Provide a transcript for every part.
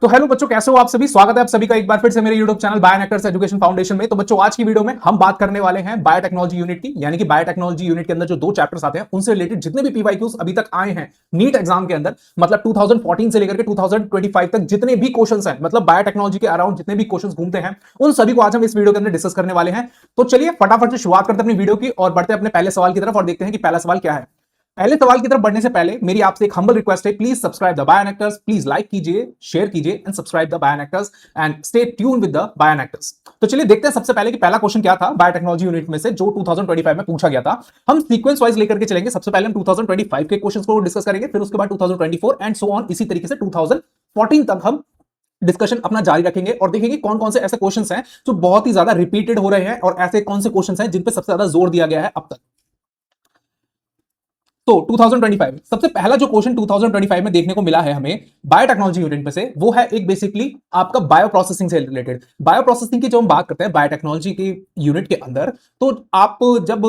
तो हेलो बच्चों, कैसे हो आप सभी। स्वागत है आप सभी का एक बार फिर से मेरे YouTube चैनल बायोनेक्टर्स एजुकेशन फाउंडेशन में। तो बच्चों, आज की वीडियो में हम बात करने वाले हैं बायोटेक्नोलॉजी यूनिट की, यानी कि बायोटेक्नोलॉजी यूनिट के अंदर जो 2 चैप्टर्स आते हैं उनसे रिलेटेड जितने भी पीवाईक्यूज अभी तक आए हैं नीट एग्जाम के अंदर, मतलब 2014 से लेकर के 2025 तक जितने भी क्वेश्चंस हैं, मतलब बायोटेक्नोलॉजी के अराउंड जितने भी क्वेश्चंस घूमते हैं, उन सभी को आज हम इस वीडियो के अंदर डिस्कस करने वाले हैं। तो चलिए फटाफट से शुरुआत करते हैं अपनी वीडियो की और बढ़ते हैं अपने पहले सवाल की तरफ और देखते हैं कि पहला सवाल क्या है। पहले सवाल की तरफ बढ़ने से पहले मेरी आपसे एक हम्बल रिक्वेस्ट है, please subscribe the Bionectors, please like कीजिए, शेयर कीजिए and subscribe the Bionectors and stay tuned with the Bionectors. तो चलिए देखते हैं सबसे पहले कि पहला क्वेश्चन क्या था बायोटेक्नोलॉजी यूनिट में से जो 2025 में पूछा गया था। हम सीक्वेंस वाइज लेकर के चलेंगे। सबसे पहले हम 2025 के क्वेश्चंस को डिस्कस करेंगे, फिर उसके बाद 2024 एंड सो ऑन, इसी तरीके से 2014 तक हम डिस्कशन अपना जारी रखेंगे और देखेंगे कौन कौन से ऐसे क्वेश्चंस हैं जो बहुत ही ज्यादा रिपीटेड हो रहे हैं और ऐसे कौन से क्वेश्चंस हैं जिन पे सबसे ज्यादा जोर दिया गया है अब तक। तो 2025 सबसे पहला जो क्वेश्चन 2025 में देखने को मिला है हमें बायोटेक्नोलॉजी यूनिट में से, वो है एक बेसिकली आपका बायो प्रोसेसिंग से रिलेटेड। बायो प्रोसेसिंग की जो हम बात करते हैं बायोटेक्नोलॉजी की यूनिट के अंदर, तो आप जब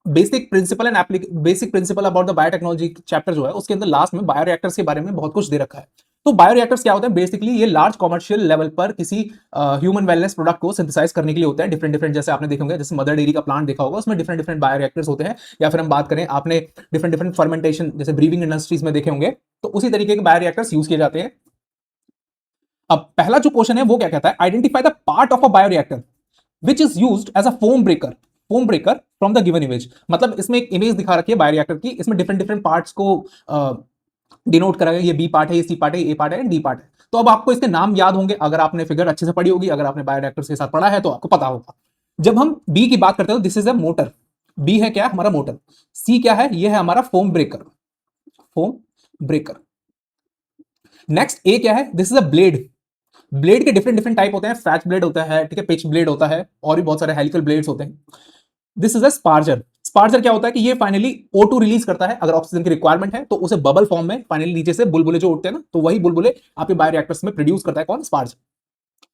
basic principle about the biotechnology chapter जो है उसके अंदर लास्ट में बायोरिएक्टर्स के बारे में बहुत कुछ दे रखा है। तो बायोरिएक्टर्स क्या होते हैं? बेसिकली ये लार्ज कमर्शियल लेवल पर किसी ह्यूमन वेलनेस प्रोडक्ट को सिंथेसाइज करने के लिए होता है। डिफरेंट डिफरेंट, जैसे आपने देखा होगा, जैसे मदर डेयरी का प्लांट देखा होगा, उसमें डिफरेंट डिफरेंट बायोरिएक्टर्स होते हैं। या फिर हम बात करें, आपने डिफरेंट डिफरेंट फर्मेंटेशन जैसे ब्रीविंग इंडस्ट्रीज में देखे होंगे, तो उसी तरीके के बायोरिएक्टर्स यूज किए जाते हैं। अब पहला जो क्वेश्चन है वो क्या कहता है? Identify the part of a bioreactor which is used as a foam breaker from the given image. मतलब इसमें एक इमेज दिखा रखी है बायोरिएक्टर की, इसमें डिफरेंट डिफरेंट पार्ट्स को डिनोट करा गया। ये बी पार्ट है, ये सी पार्ट है, ए पार्ट है, डी पार्ट है। तो अब आपको इसके नाम याद होंगे अगर आपने फिगर अच्छे से पढ़ी होगी, अगर आपने बायोरिएक्टर्स के साथ पढ़ा है तो आपको पता होगा। जब हम बी की बात करते हो, this is a motor. B है क्या? हमारा मोटर। सी क्या है? ये है हमारा फोम ब्रेकर। नेक्स्ट ए क्या है? This is a blade. Blade के डिफरेंट डिफरेंट टाइप होते हैं। फ्रैच ब्लेड होता है, ठीक है, पिच ब्लेड होता है, और भी बहुत सारे हेलिकल ब्लेड्स होते हैं। This is a sparger. Sparger क्या होता है कि ये फाइनली O2 रिलीज करता है। अगर ऑक्सीजन की रिक्वायरमेंट है तो उसे बबल फॉर्म में फाइनली नीचे से बुलबुले जो उठते हैं ना, तो वही बुलबुले आपके बायोरिएक्टर्स में प्रोड्यूस करता है। कौन? स्पार्जर।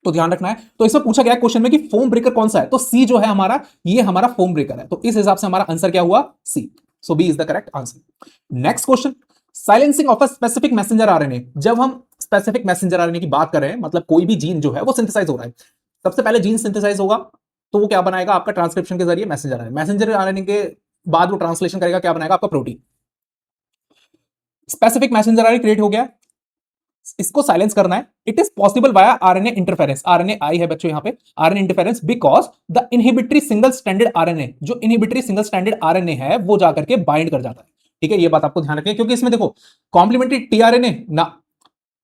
तो ध्यान रखना है। तो इसमें पूछा गया क्वेश्चन में कि फोम ब्रेकर कौन सा है, तो सी जो है हमारा, ये हमारा फोम ब्रेकर है। तो इस हिसाब से हमारा आंसर क्या हुआ? C. So B is the correct answer. Next question, silencing of a specific messenger RNA. जब हम स्पेसिफिक मैसेंजर आरएनए की बात कर रहे हैं, मतलब कोई भी जीन जो है वो सिंथेसाइज हो रहा है, सबसे पहले जीन सिंथेसाइज होगा तो वो क्या बनाएगा? आपका ट्रांसक्रिप्शन के जरिए मैसेंजर आरएनए। मैसेंजर आरएनए के बाद वो ट्रांसलेशन करेगा, क्या बनाएगा? आपका protein. Specific messenger RNA create हो गया, इसको साइलेंस करना है। It is possible via RNA interference. RNA I है बच्चों यहां पे, RNA interference, because the inhibitory single standard RNA, जो इनहिबिटरी सिंगल स्टैंडर्ड आरएनए है वो जाकर के बाइंड कर जाता है। ठीक है, ये बात आपको ध्यान रखें, क्योंकि इसमें देखो कॉम्प्लीमेंट्री टीआरएनए ना,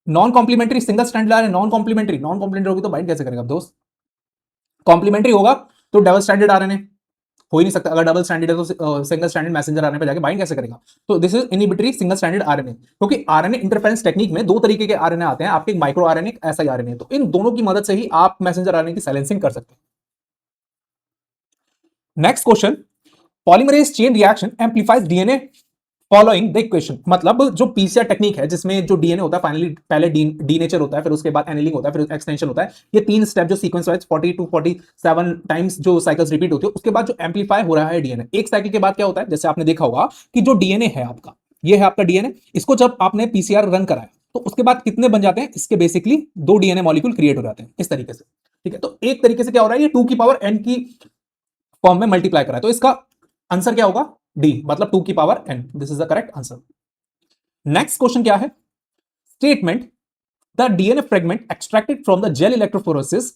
non complementary single standard RNA, non complementary होगी तो बाइंड कैसे करेगा दोस्त? कॉम्प्लीमेंट्री होगा तो डबल स्टैंडर्ड आरएनए हो ही नहीं सकता। अगर डबल स्टैंडर्ड है तो सिंगल स्टैंडर्ड मैसेंजर आरएनए पे जाके बाइंड कैसे करेगा? तो this is inhibitory single standard RNA. क्योंकि आरएनए इंटरफेरेंस टेक्निक में 2 तरीके के आरएनए आते हैं आपके, माइक्रो आरएनए, एसआई आरएनए। तो इन दोनों की मदद से ही आप मैसेंजर आरएनए की साइलेंसिंग कर सकते हैं। Next question, polymerase chain reaction amplifies DNA following the equation. मतलब जो पीसीआर टेक्निक है जिसमें जो डीएनए होता है फाइनली पहले डीनेचर होता है, फिर उसके बाद एनिलिंग होता है, फिर एक्सटेंशन होता है। ये 3 स्टेप जो सीक्वेंस वाइज 40 to 47 टाइम्स जो साइकिल्स रिपीट होती है, उसके बाद जो एम्पलीफाई हो रहा है डीएनए, एक साइकिल के बाद क्या होता है, जैसे आपने देखा होगा कि जो डीएनए है आपका, ये है आपका डीएनए, इसको जब आपने पीसीआर रन कराया तो उसके बाद कितने बन जाते हैं? इसके बेसिकली 2 डीएनए मॉलिक्यूल क्रिएट हो जाते हैं इस तरीके से। ठीक है, तो एक तरीके से क्या हो रहा है, ये 2 की पावर n की फॉर्म में मल्टीप्लाई कर रहा है। तो इसका आंसर क्या होगा? डी, मतलब 2 की power n। This is the correct answer. Next question क्या है? Statement, the DNA fragment extracted from the gel electrophoresis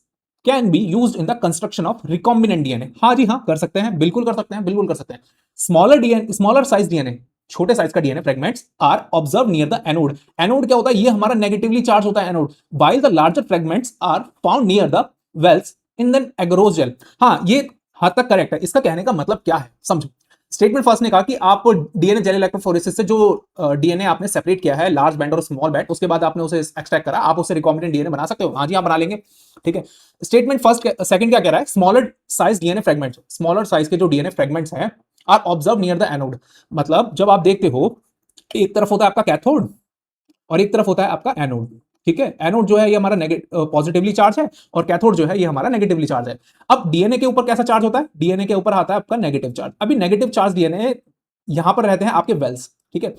can be used in the construction of recombinant DNA. हाँ जी हाँ, कर सकते हैं, बिल्कुल कर सकते हैं, बिल्कुल कर सकते हैं। स्मॉलर साइज डीएनए, छोटे साइज का DNA fragments are observe near the anode. Anode क्या होता है? ये हमारा नेगेटिवली चार्ज होता है anode. While the larger fragments are found near the wells in the agarose gel. हाँ, ये हद तक करेक्ट है। इसका कहने का मतलब क्या है समझो। स्टेटमेंट फर्स्ट ने कहा कि आप डीएनए जेल इलेक्ट्रोफोरेसिस से जो डीएनए आपने सेपरेट किया है, लार्ज बैंड और स्मॉल बैंड, उसके बाद आपने उसे एक्सट्रैक्ट करा, आप उससे रिकॉम्बिनेंट डीएनए बना सकते हो। हाँ जी, आप बना लेंगे। ठीक है, स्टेटमेंट फर्स्ट सेकंड क्या कह रहा है? Smaller size DNA fragments, smaller size के जो डीएनए फ्रेगमेंट्स हैं are observe near the anode. मतलब जब आप देखते हो, एक तरफ होता है आपका कैथोड और एक तरफ होता है आपका एनोड। ठीक है, एनोड जो है ये हमारा पॉजिटिवली चार्ज है और कैथोड जो है ये हमारा नेगेटिवली चार्ज है। अब डीएनए के ऊपर कैसा चार्ज होता है? डीएनए के ऊपर आता है आपका नेगेटिव चार्ज। अभी नेगेटिव चार्ज डीएनए यहां पर रहते हैं आपके वेल्स। ठीक है,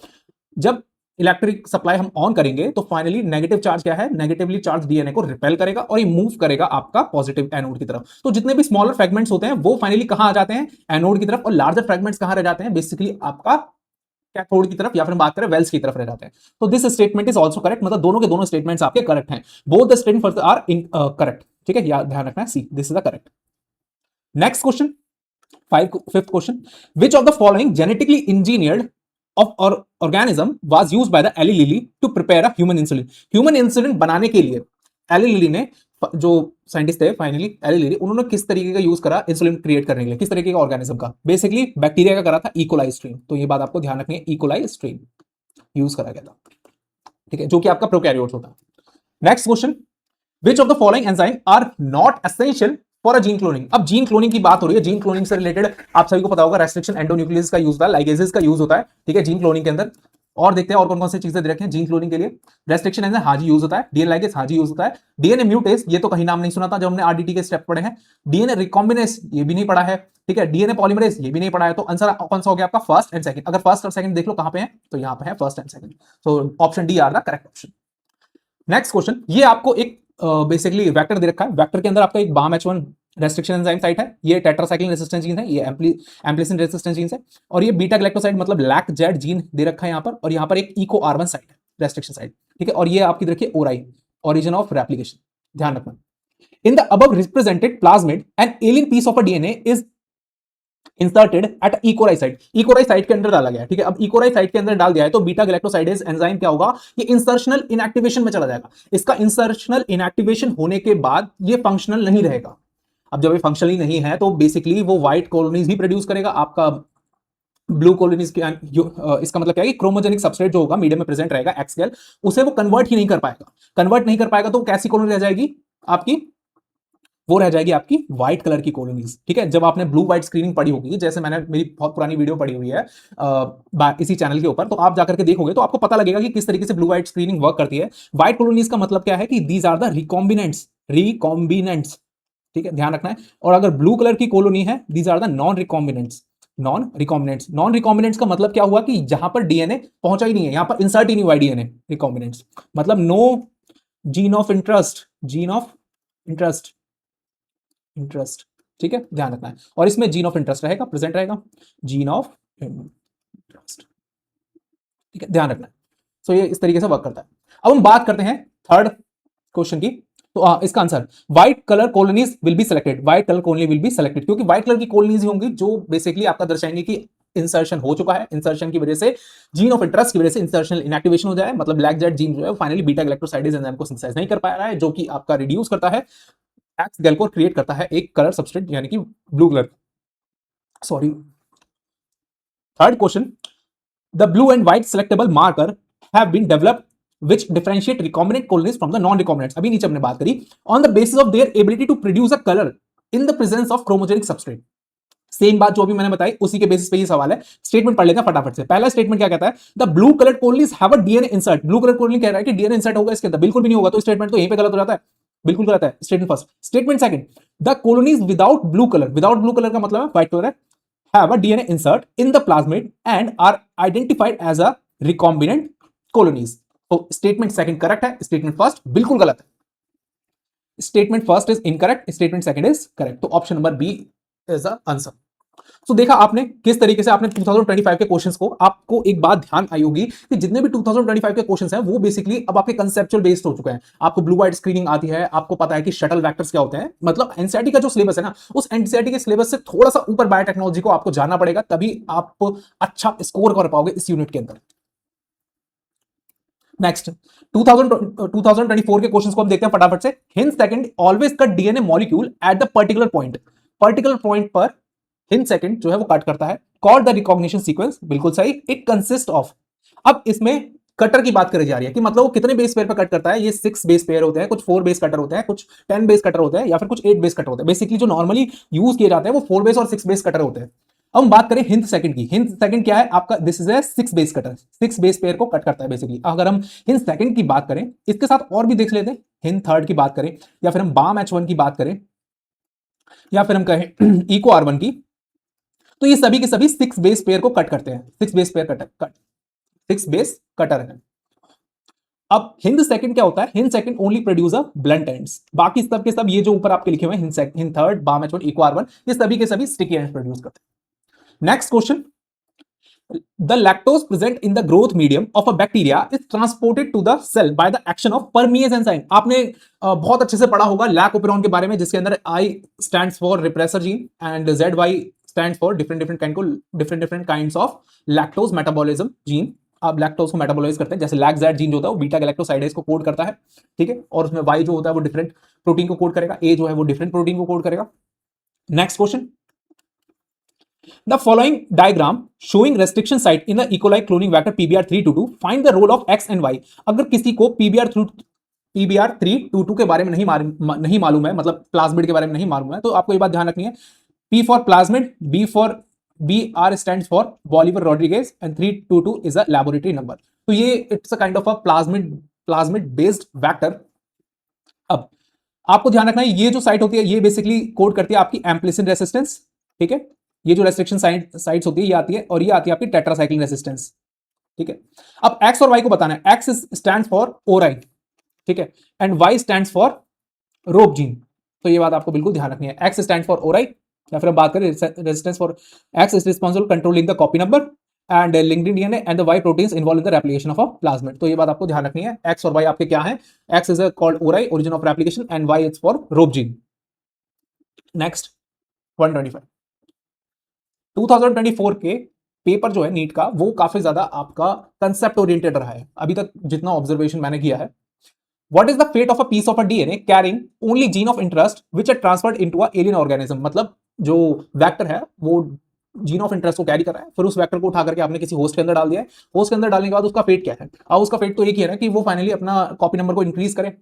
जब इलेक्ट्रिक सप्लाई हम ऑन करेंगे तो फाइनली नेगेटिव चार्ज क्या है, नेगेटिवली चार्ज डीएनए को रिपेल करेगा और ये मूव करेगा आपका पॉजिटिव एनोड की तरफ। तो जितने भी स्मॉलर फ्रेगमेंट्स होते हैं वो फाइनली कहां आ जाते हैं, एनोड की तरफ, और लार्जर फ्रेगमेंट्स कहां रह जाते हैं, बेसिकली आपका कैथोड की तरफ, या फिर बात करें वेल्स की तरफ रह जाते हैं। तो this statement is also correct, मतलब दोनों के दोनों स्टेटमेंट्स आपके करेक्ट हैं, both the statements are correct. ठीक है, याद ध्यान रखना है, see this is the correct. Next question, fifth question, which of the following genetically engineered of or organism was used by the Eli Lilly to prepare a human insulin। Human insulin बनाने के लिए Eli Lilly ने, जो scientist थे finally Eli Lilly, उन्होंने किस तरीके का यूज करा इंसुलिन क्रिएट करने के लिए, किस तरीके का ऑर्गेनिज्म का, बेसिकली बैक्टीरिया का करा था, इकोलाई स्ट्रेन। तो ये बात आपको ध्यान रखनी है, इकोलाई स्ट्रेन यूज करा गया था, ठीक है, जो कि आपका प्रोकैरियोट्स होता है। Next question, which of the following enzyme are not essential for a gene cloning. अब जीन क्लोनिंग की बात हो रही है, जीन क्लोनिंग से रिलेटेड आप सभी को पता होगा, रेस्ट्रिक्शन एंडोन्यूक्लियस का यूज होता है, लाइगेजेस का यूज होता है, ठीक है, जीन क्लोनिंग के अंदर। और देखते हैं और कौन कौन सी चीजें दे रखे हैं जीन क्लोनिंग के लिए। रेस्ट्रिक्शन एंजाइम हाजी यूज होता है, डीएनए लाइगेज हाजी यूज होता है, डीएनए म्यूटेस ये तो कहीं नाम नहीं सुना था जब हमने आरडीटी के स्टेप पढ़े हैं, डीएनए रिकॉम्बिनेस ये भी नहीं पढ़ा है, ठीक है, डीएनए पॉलीमरेज ये भी नहीं पढ़ा है। तो आंसर कौन सा हो गया आपका, फर्स्ट एंड सेकंड। अगर फर्स्ट और सेकंड देख लो कहां पे है, तो यहां पे है फर्स्ट एंड सेकंड, तो option D are the correct option. Next question, ये आपको एक बेसिकली वेक्टर दे रखा है, वेक्टर के अंदर आपका एक BAM-H1 रेस्ट्रिक्शन एंजाइम साइट है, ये टेट्रासाइक्लिन रेसिस्टेंस जीन है, ये एम्प्लिसिन रेसिस्टेंस जीन है, और ये बीटा ग्लाइकोसाइड मतलब लैक जेड जीन दे रखा है यहाँ पर, और यहाँ पर एक इको R1 साइट है, रेस्ट्रिक्शन साइट, ठीक है, और ये आपकी देखिए ओराई, ओरिजिन ऑफ रेप्लिकेशन, ध्यान रखना। In the above represented plasmid an alien piece of a DNA is inserted at EcoRI site, EcoRI site के अंदर डाला गया है, ठीक है। अब इकोराई साइट के अंदर डाल दिया है तो बीटा ग्लाइकोसाइडेज एंजाइम क्या होगा, ये इंसर्शनल इनएक्टिवेशन में चला जाएगा। इसका इंसर्शनल इनएक्टिवेशन होने के बाद ये फंक्शनल नहीं रहेगा। अब जब ये फंक्शनल ही नहीं है तो बेसिकली वो व्हाइट कॉलोनीज ही प्रोड्यूस करेगा, आपका ब्लू कॉलोनीज के इसका मतलब क्या है कि क्रोमोजेनिक सबस्ट्रेट जो होगा मीडियम में प्रेजेंट रहेगा एक्सएल, उसे वो कन्वर्ट ही नहीं कर पाएगा, कन्वर्ट नहीं कर पाएगा तो कैसी कॉलोनी रह जाएगी आपकी, वो रह जाएगी आपकी व्हाइट कलर की कॉलोनीज, ठीक है। जब आपने ब्लू व्हाइट स्क्रीनिंग पढ़ी होगी, जैसे मैंने मेरी बहुत पुरानी वीडियो पढ़ी हुई है इसी चैनल के ऊपर, तो आप जाकर के देखोगे तो आपको पता लगेगा कि किस तरीके से ब्लू व्हाइट स्क्रीनिंग वर्क करती है। व्हाइट कॉलोनीज का मतलब क्या है कि दीज आर द रिकॉम्बिनेंट्स, ठीक है, ध्यान रखना है। और अगर ब्लू कलर की कॉलोनी है, these are the non recombinants का मतलब क्या हुआ कि जहां पर डीएनए पहुंचा ही नहीं है, यहां पर इंसर्ट ही नहीं हुआ डीएनए, रिकॉम्बिनेंट्स मतलब नो जीन ऑफ इंटरेस्ट, ठीक है, ध्यान रखना है। और इसमें जीन ऑफ इंटरेस्ट रहेगा, प्रेजेंट रहेगा, जीन ऑफ इंटरेस्ट, ठीक है, ध्यान रखना है। सो ये इस तरीके से वर्क करता है। अब हम बात करते हैं थर्ड क्वेश्चन की। तो इसका answer white colour colonies will be selected, white colour colony will be selected, क्योंकि व्हाइट कलर की कॉलोनीज ही होंगी जो बेसिकली आपका दर्शाएंगे कि इंसर्शन हो चुका है, इंसर्शन की वजह से, जीन ऑफ इंटरेस्ट की वजह से इंसर्शनल इनएक्टिवेशन हो जाए, मतलब ब्लैक जेड जीन जो है फाइनली बीटा ग्लाइकोसाइडेज एंजाइम को सिंथेसाइज नहीं कर पा रहा है, जो कि आपका रिड्यूस करता है एक्स गैल को क्रिएट करता है एक कलर सबस्ट्रेट यानी कि blue colour, sorry. Third question, the blue and white selectable marker have been developed which differentiate recombinant colonies from the non-recombinants, अभी नीचे हमने बात करी, on the basis of their ability to produce a color in the presence of chromogenic substrate। Same बात जो अभी मैंने बताई उसी के बेसिस पे ये सवाल है। स्टेटमेंट पढ़ लेते हैं फटाफट से। पहला स्टेटमेंट क्या कहता है, the blue colour colonies have a DNA insert, blue colour colony कह रहा है कि डीएनए इंसर्ट होगा इसके अंदर, बिल्कुल भी नहीं होगा, तो स्टेटमेंट तो यहीं पे गलत हो जाता है, बिल्कुल गलत है statement first. Statement second, the colonies without blue colour का मतलब है व्हाइट कलर है, have a DNA insert in the plasmid and are identified as a recombinant colonies. तो स्टेटमेंट सेकंड करेक्ट है, स्टेटमेंट फर्स्ट बिल्कुल गलत है। Statement first is incorrect, statement second is correct, तो option number B is the answer. तो देखा आपने किस तरीके से आपने 2025 के क्वेश्चंस को, आपको एक बात ध्यान आई होगी कि जितने भी 2025 के क्वेश्चंस हैं वो बेसिकली अब आपके कंसेप्चुअल बेस्ड हो चुके हैं। आपको ब्लू व्हाइट स्क्रीनिंग आती है, आपको पता है कि शटल वेक्टर्स क्या होते हैं, मतलब एनसीईआरटी का जो सिलेबस है ना, उस एनसीईआरटी के सिलेबस से थोड़ा सा ऊपर बायोटेक्नोलॉजी को आपको जानना पड़ेगा, तभी आप अच्छा स्कोर कर पाओगे इस यूनिट के अंदर। नेक्स्ट 2024 के क्वेश्चंस को हम देखते हैं फटाफट से। Hint second always cut DNA molecule at the particular point पर हिंट सेकंड जो है वो कट करता है, कॉल्ड द रिकॉग्निशन सीक्वेंस, बिल्कुल सही। इट कंसिस्ट ऑफ, अब इसमें कटर की बात करी जा रही है कि मतलब वो कितने बेस पेयर पर कट करता है। ये 6 बेस पेयर होते हैं, कुछ 4 बेस कटर होते हैं, कुछ 10 बेस कटर होते हैं, या फिर कुछ 8 बेस कटर होते हैं। बेसिकली जो नॉर्मली यूज किए जाते हैं वो 4 बेस और 6 बेस कटर होते हैं। अब हम बात करें हिंट सेकंड की। हिंट सेकंड क्या है आपका, this is a 6 base cutter, 6 base pair को कट करता है बेसिकली। अगर हम हिंट सेकंड की बात करें, इसके साथ और भी देख लेते हैं, हिंट थर्ड की बात करें, या फिर हम BAM-H1 की बात करें, या फिर हम कहें इको R1 की, तो ये सभी के सभी 6 बेस पेयर को कट करते हैं। 6 बेस पेयर कटर है। अब हिंद सेकंड क्या होता है? Hind second only produce a blunt ends, बाकी सब के सब ये जो ऊपर आपके लिखे हुए हैं हिंद थर्ड, बामेचोन, इक्वार1, ये सभी के सभी स्टिकी एंड्स प्रोड्यूस करते हैं। Next question, the lactose present in the growth medium of a bacteria is transported to the cell by the action of permease enzyme। आपने बहुत अच्छे से पढ़ा होगा लैकोपेरॉन के बारे में, जिसके अंदर I stands for repressor gene and ZY stands for different kinds of lactose metabolism gene। आप लैक्टोज को मेटाबोलाइज करते हैं, जैसे लैक्टोज जीन जो होता है वो बीटा गैलेक्टोसाइडेज को कोड करता है, ठीक है, और उसमें वाई जो होता है वो डिफरेंट प्रोटीन को कोड करेगा, ए जो है वो डिफरेंट प्रोटीन को कोड करेगा। Next question, the following diagram showing restriction site in the E. coli cloning vector PBR322 find the role of X and Y। अगर किसी को PBR322 के बारे में नहीं मालूम है, मतलब प्लाज्मिड के बारे में नहीं मालूम है, तो आपको ये बात ध्यान रखनी है, P for plasmid, BR stands for Bolivar Rodriguez and 322 is a laboratory number। तो ये it's a kind of a plasmid based vector. अब आपको ध्यान रखना है, ये जो साइट होती है ये बेसिकली कोड करती है आपकी एम्प्लिसिन रेसिस्टेंस, ठीक है, ये जो रेस्ट्रिक्शन साइट्स होती है ये आती है, और ये आती है आपकी टेट्रासाइक्लिन रेसिस्टेंस, ठीक है। अब एक्स और वाई को बताना है, एक्स स्टैंड्स फॉर ओराई, ठीक है, and Y stands for rop gene. तो ये बात आपको बिल्कुल ध्यान रखनी है, एक्स स्टैंड फॉर ओराई, या फिर हम बात करें resistance for X is responsible controlling the copy number and linked in DNA and the Y proteins involve in the replication of a plasmid. तो ये बात आपको ध्यान रखनी है, एक्स और वाई आपके क्या है, X is called ori origin of replication and Y is for rop gene. Next 125, 2024 के पेपर जो है नीट का, वो काफी ज्यादा आपका कंसेप्ट ओरिएंटेड रहा है अभी तक जितना ऑब्जर्वेशन मैंने किया है। What is the fate of a piece of a DNA carrying only gene of interest which are transferred into a alien organism. मतलब जो वेक्टर है वो जीन ऑफ इंटरेस्ट को कैरी कर रहा है, फिर उस वेक्टर को उठा करके आपने किसी होस्ट के अंदर डाल दिया है, होस्ट के अंदर डालने के बाद उसका फेट क्या है? अब उसका फेट तो एक ही है ना कि वो फाइनली अपना कॉपी नंबर को इंक्रीज करे।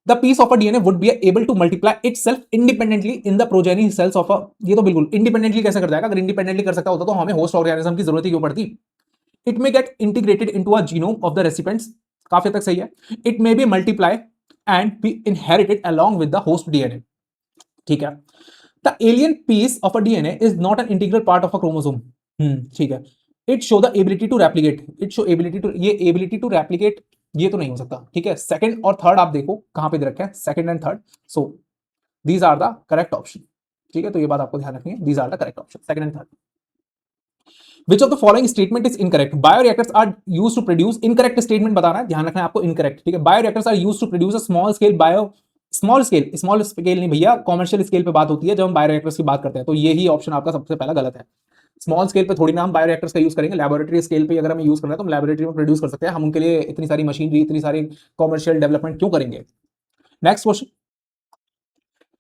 The piece of a DNA would be able to multiply itself independently in the progeny cells of a, ये तो बिल्कुल इंडिपेंडेंटली कैसे कर जाएगा? अगर इंडिपेंडेंटली कर सकता होता तो हमें होस्ट ऑर्गेनिज्म की जरूरत ही क्यों पड़ती? It may get integrated into a genome of the recipients, काफी तक सही है। It may be multiply and be inherited along with the host DNA, ठीक है। The alien piece of a DNA is not an integral part of a chromosome, ठीक है। It show the ability to replicate, it show ability to, ये ability to replicate ये तो नहीं हो सकता, ठीक है। सेकंड और थर्ड आप देखो कहां पे दे रखे हैं, second and third, so these are the correct option, ठीक है। तो ये बात आपको ध्यान रखनी है, these are the correct option, second and third. Which of the following statement is incorrect? Bioreactors are used to produce, incorrect statement बताना है, ध्यान रखना है आपको, इनकरेक्ट, ठीक है। Bioreactors are used to produce a small scale नहीं भैया, कॉमर्शियल स्केल पे बात होती है जब हम बायोरिएक्टर्स की बात करते हैं, तो यही ऑप्शन आपका सबसे पहला गलत है। स्मॉल स्केल पे थोड़ी ना हम बायोरिएक्टर्स का यूज करेंगे, लैबोरेटरी स्केल पे अगर हम यूज कर रहे हैं तो हम लैबोरेटरी में प्रोड्यूस कर सकते हैं, हम उनके लिए इतनी सारी मशीनरी, इतनी सारी कॉमर्शियल डेवलपमेंट क्यों करेंगे? Next question,